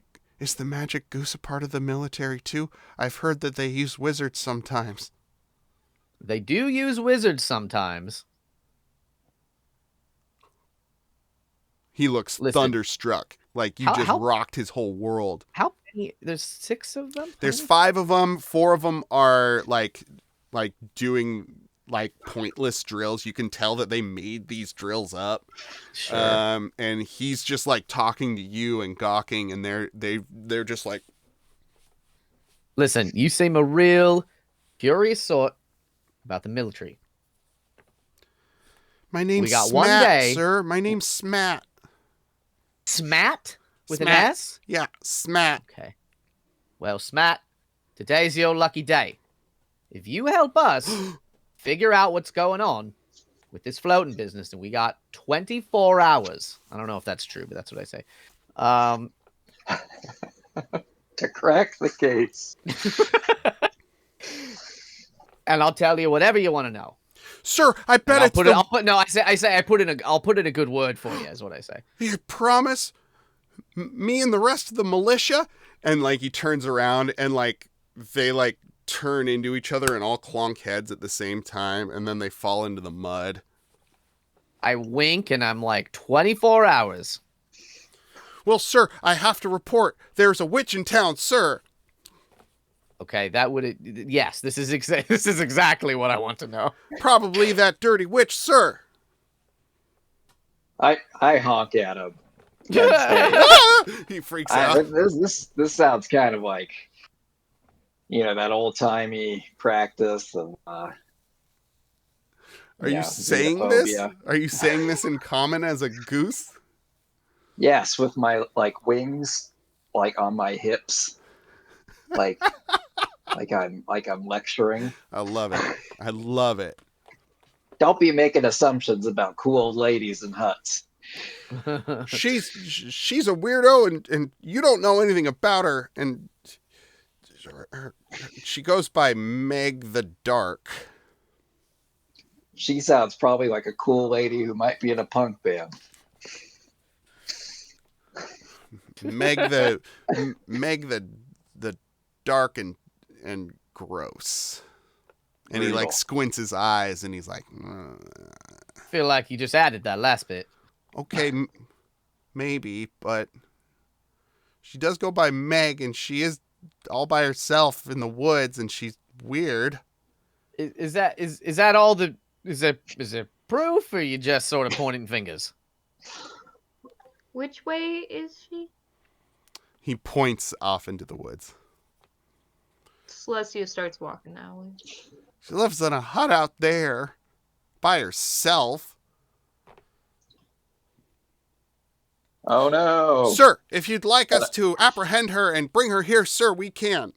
goose a part of the military too? I've heard that they use wizards sometimes. They do use wizards sometimes. He looks thunderstruck. Like you just rocked his whole world. How many? There's 6 of them? There's 5 of them. 4 of them are like doing like pointless drills. You can tell that they made these drills up. Sure. And he's just like talking to you and gawking, and they're just like, listen, you seem a real curious sort about the military. My name's Smat, one day, sir. My name's Smat. Smat? With Smat. an S? Yeah, Smat. Okay. Well, Smat, today's your lucky day. If you help us figure out what's going on with this floating business, and we got 24 hours. I don't know if that's true, but that's what I say. To crack the case. And I'll tell you whatever you want to know. Sir, I bet I'll put in a good word for you, is what I say. You promise me and the rest of the militia? And like he turns around and like they like turn into each other and all clonk heads at the same time, and then they fall into the mud. I wink and I'm like, 24 hours. Well, sir, I have to report. There's a witch in town, sir. Okay, that would... Yes, this is exactly what I want to know. Probably that dirty witch, sir. I honk at him. He freaks out. This sounds kind of like, that old timey practice of. Are you saying this? Are you saying this in common as a goose? Yes, with my wings on my hips, like I'm lecturing. I love it. I love it. Don't be making assumptions about cool old ladies in huts. She's a weirdo, and you don't know anything about her. And she goes by Meg the Dark. She sounds probably like a cool lady who might be in a punk band. Meg the Dark and gross. And he squints his eyes and he's like, I feel like you just added that last bit. Okay, maybe, but she does go by Meg, and she is all by herself in the woods, and she's weird. Is that all the... Is there proof, or you just sort of pointing fingers? Which way is she? He points off into the woods. Celestia starts walking that way. She lives in a hut out there by herself. Oh no. Sir, if you'd like us to apprehend her and bring her here, sir, we can.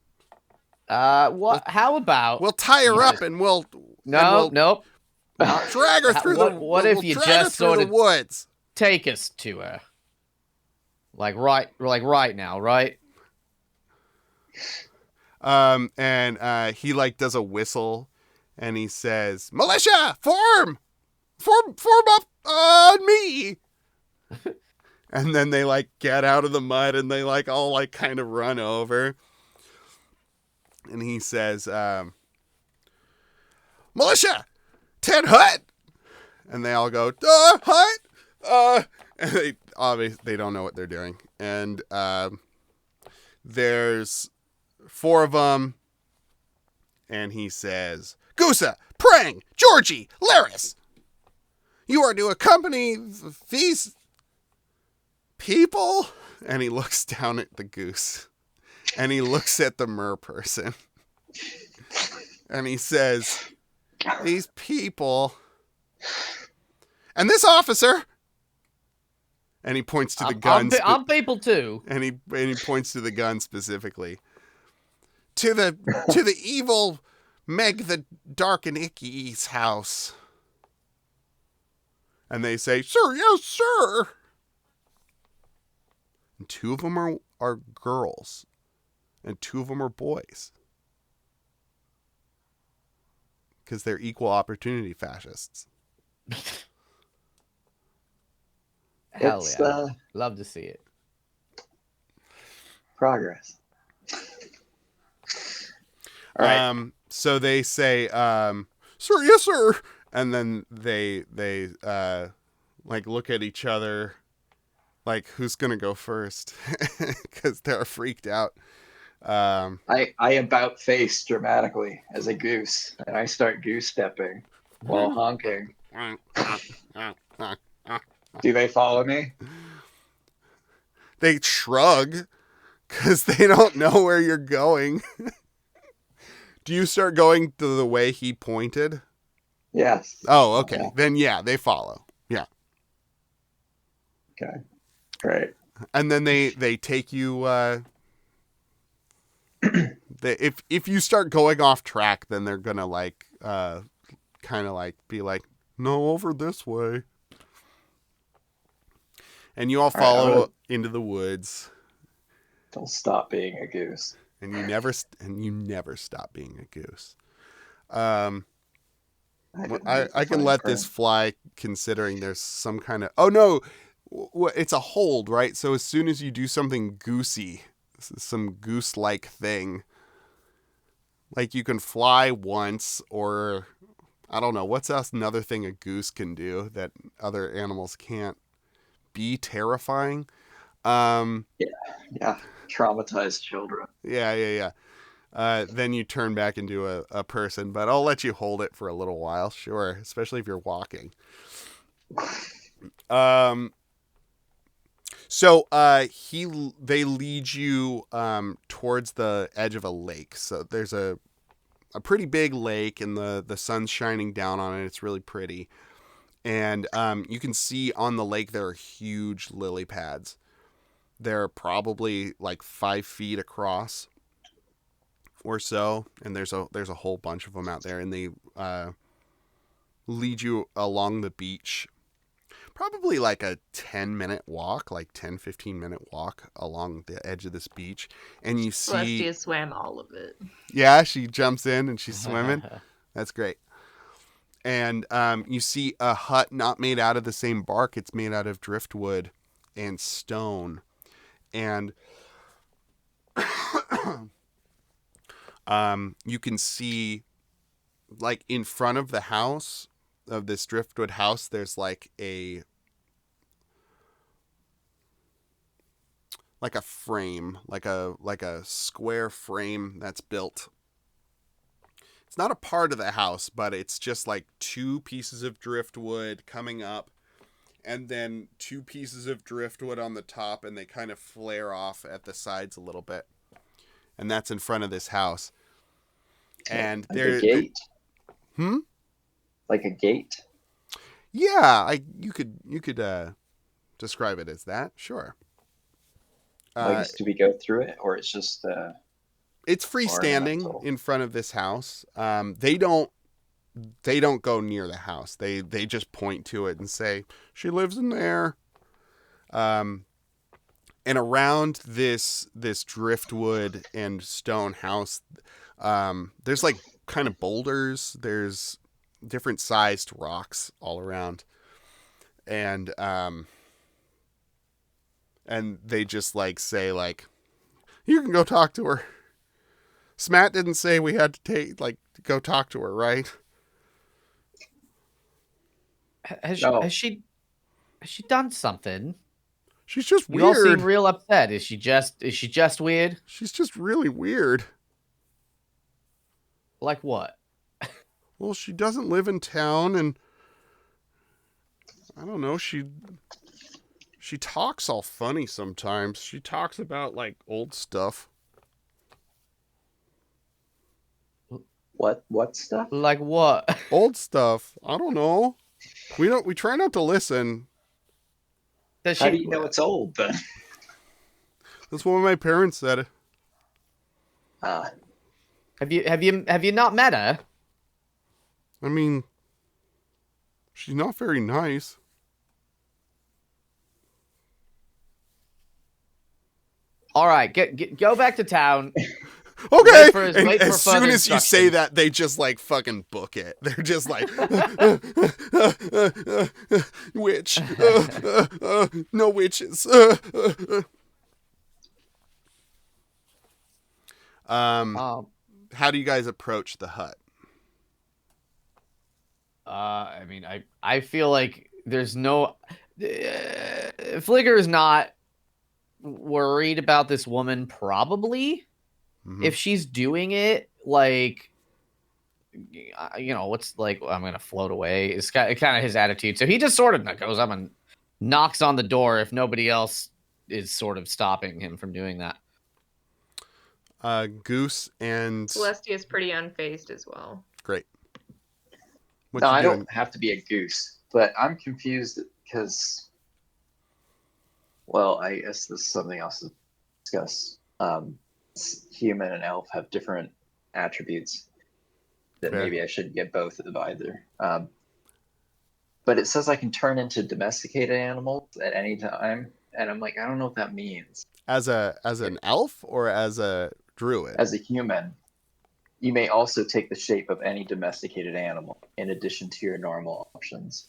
How about... We'll tie her up and we'll... Nope. Drag her through the... What if you just sort of... woods. Take us to her. Like right now, right? And he does a whistle and he says, "Militia, form up on me." And then they get out of the mud and they all kind of run over. And he says, "Militia, 10 hut." And they all go, hut. And they obviously they don't know what they're doing. And there's 4 of them. And he says, "Gusa, Prang, Georgie, Laris, you are to accompany these people." And he looks down at the goose. And he looks at the mer person. And he says, "These people. And this officer." And he points to the gun. I'm people too. And he points to the gun specifically. To the evil Meg the Dark and Icky's house. And they say, "Sir, yes, sir." And 2 of them are girls. And 2 of them are boys. Because they're equal opportunity fascists. Hell yeah. Love to see it. Progress. All right. So they say, "Sir, yes, sir." And then they look at each other who's going to go first? Because they're freaked out. I about face dramatically as a goose, and I start goose stepping while honking. Do they follow me? They shrug because they don't know where you're going. Do you start going to the way he pointed? Yes. Oh, okay. Yeah. Then yeah, they follow. Yeah. Okay. Great. And then they take you. If you start going off track, then they're gonna be like, "No, over this way." And you all follow into the woods. Don't stop being a goose. And you never stop being a goose. I can let this fly, considering there's some kind of... Oh, no. It's a hold, right? So as soon as you do something goosey, some goose-like thing, Like you can fly once, or I don't know, what's else another thing a goose can do that other animals can't? Be terrifying. Yeah, traumatized children. Yeah. Then you turn back into a person, but I'll let you hold it for a little while, sure, especially if you're walking. So they lead you towards the edge of a lake. So there's a pretty big lake, and the sun's shining down on it. It's really pretty. And you can see on the lake there are huge lily pads. They're probably like 5 feet across or so, and there's a whole bunch of them out there, and they lead you along the beach. Probably like a 10-minute walk, like 10-15-minute walk along the edge of this beach, and you see Celestia swam all of it. Yeah, she jumps in and she's swimming. That's great. And you see a hut not made out of the same bark. It's made out of driftwood and stone. And you can see, like, in front of the house, of this driftwood house, there's like a frame, like a square frame that's built. It's not a part of the house, but it's just like 2 pieces of driftwood coming up, and then 2 pieces of driftwood on the top, and they kind of flare off at the sides a little bit. And that's in front of this house. And like a gate. Like a gate. Yeah, you could describe it as that. Sure. Do we go through it, or it's just? It's freestanding ornamental? in front of this house. They don't go near the house. They just point to it and say, "She lives in there." And around this driftwood and stone house, there's like kind of boulders. There's different sized rocks all around, and they just like say like, "You can go talk to her." Smat didn't say we had to go talk to her, right? Has No. she done something? She's just You all weird. seem real upset. Is she just weird? She's just really weird. Like what? Well, she doesn't live in town, and I don't know, she talks all funny sometimes. She talks about like old stuff. What stuff? Like what? Old stuff. I don't know. We try not to listen. Does How she? do you know it's old then? That's what my parents said. Have you not met her? I mean, she's not very nice. All right, go back to town. Okay. Wait And for as soon further as you say instructions. that, they just like fucking book it. They're just like, witch, no witches. How do you guys approach the hut? I mean, I feel like there's no. Fligger is not worried about this woman. Probably, if she's doing it, like, what's like, I'm gonna float away. It's kind of his attitude. So he just sort of goes up and knocks on the door if nobody else is sort of stopping him from doing that. Goose and Celestia is pretty unfazed as well. great. What No, you I doing? don't have to be a goose, but I'm confused because, well, I guess this is something else to discuss. Human and elf have different attributes that Fair. maybe I shouldn't get both of either. But it says I can turn into domesticated animals at any time, and I'm like, I don't know what that means. As an elf or as a druid? As a human, you may also take the shape of any domesticated animal in addition to your normal options.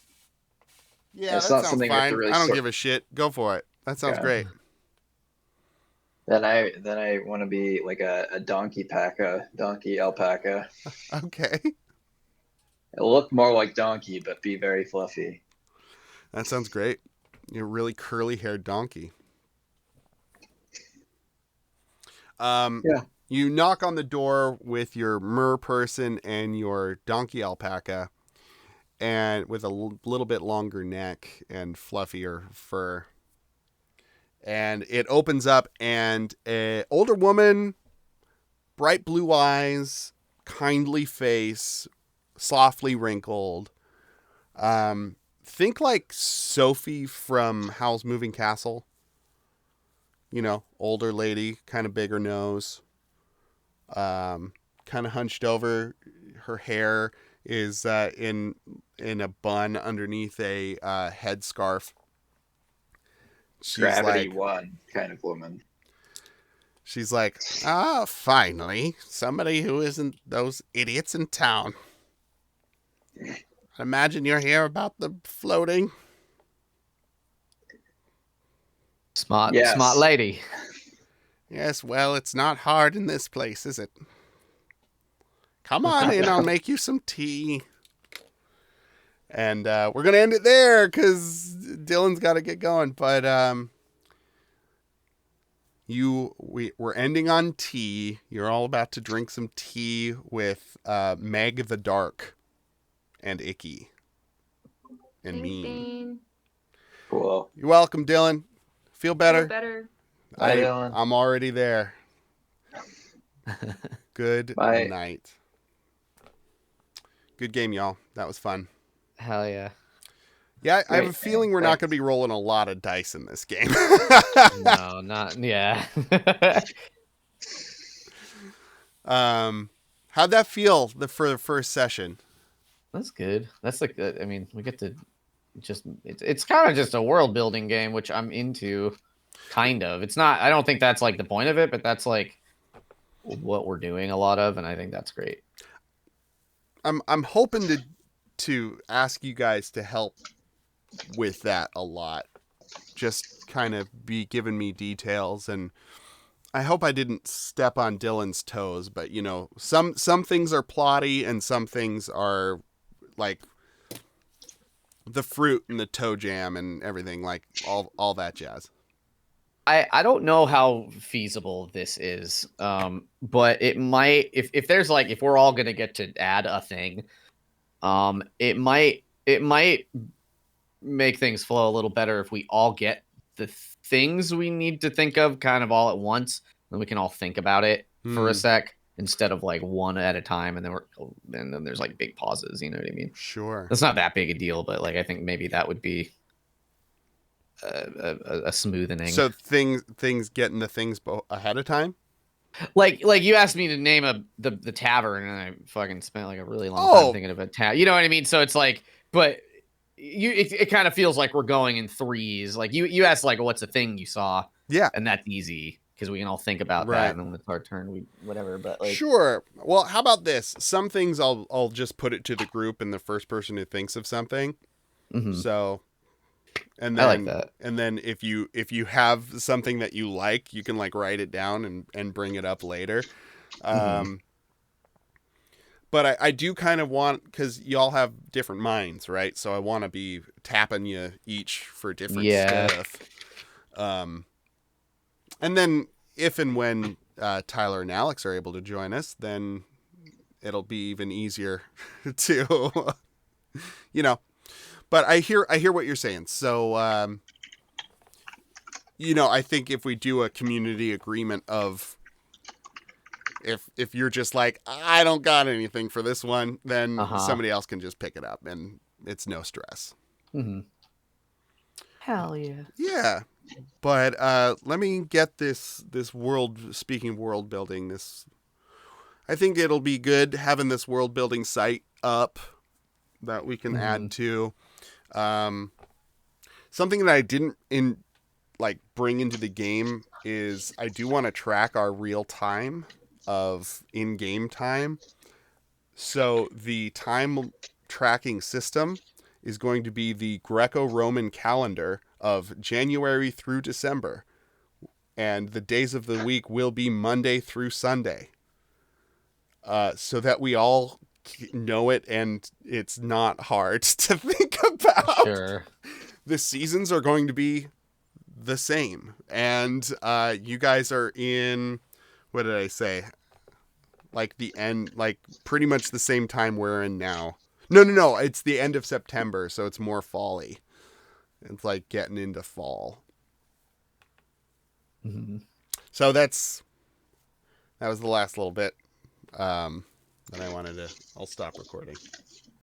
Yeah, It's that not sounds something we have fine. to really I don't sort- give a shit. Go for it. That sounds Yeah. great. Then I want to be like a donkey alpaca. Okay. It'll look more like donkey, but be very fluffy. That sounds great. You're a really curly haired donkey. Yeah. You knock on the door with your mer person and your donkey alpaca, and with a little bit longer neck and fluffier fur. And it opens up, and an older woman, bright blue eyes, kindly face, softly wrinkled. Think like Sophie from Howl's Moving Castle. You know, older lady, kind of bigger nose, kind of hunched over. Her hair is in a bun underneath a headscarf. She's Gravity like, one kind of woman. she's like, ah, finally, somebody who isn't those idiots in town. I imagine you're here about the floating. Smart Yes. lady. Yes, well, it's not hard in this place, is it? Come on in, I'll make you some tea. And we're going to end it there because Dylan's got to get going. But we're ending on tea. You're all about to drink some tea with Meg the Dark and Icky and Thanks, me. Dane. Cool. You're welcome, Dylan. Feel better? Feel better. Bye, Dylan. I'm already there. Good Bye. night. Good game, y'all. That was fun. Hell yeah. Yeah, I have a Great. feeling we're not Thanks. going to be rolling a lot of dice in this game. No, not yeah. How'd that feel for the first session? That's good. That's like I mean, we get to just it's kind of just a world building game, which I'm into. Kind of. It's not. I don't think that's like the point of it, but that's like what we're doing a lot of, and I think that's great. I'm hoping to ask you guys to help with that a lot. Just kind of be giving me details, and I hope I didn't step on Dylan's toes, but you know, some things are plotty and some things are like the fruit and the toe jam and everything, like all that jazz. I don't know how feasible this is, but it might if there's like if we're all gonna get to add a thing, it might make things flow a little better if we all get the things we need to think of kind of all at once, then we can all think about it for a sec instead of like one at a time, and then there's like big pauses. You know what I mean? Sure. That's not that big a deal, but like I think maybe that would be a smoothening. So things getting the things ahead of time. Like you asked me to name the tavern, and I fucking spent like a really long time thinking of a tavern. You know what I mean? So it's like, but it kind of feels like we're going in threes. Like you asked like what's the thing you saw? Yeah, and that's easy because we can all think about that, and then when it's our turn, we whatever. But like, sure. Well, how about this? Some things I'll just put it to the group, and the first person who thinks of something. mm-hmm. So. And then, I like that. And then if you have something that you like, you can like write it down and bring it up later. Mm-hmm. But I do kind of want, because y'all have different minds, right? So I want to be tapping you each for different stuff. And then if and when Tyler and Alex are able to join us, then it'll be even easier to, you know. But I hear what you're saying. So, you know, I think if we do a community agreement of if you're just like, I don't got anything for this one, then somebody else can just pick it up and it's no stress. Mm-hmm. Hell yeah. Yeah. But let me get this world, speaking of world building, I think it'll be good having this world building site up that we can add to. Something that I didn't bring into the game is I do want to track our real time of in-game time. So the time tracking system is going to be the Greco-Roman calendar of January through December. and the days of the week will be Monday through Sunday, so that we all know it and it's not hard to think about. Sure. The seasons are going to be the same, and you guys are in, what did I say? Like the end, like pretty much the same time we're in now. No. It's the end of September, so it's more fall-y. It's like getting into fall. Mm-hmm. So that was the last little bit that I wanted to. I'll stop recording.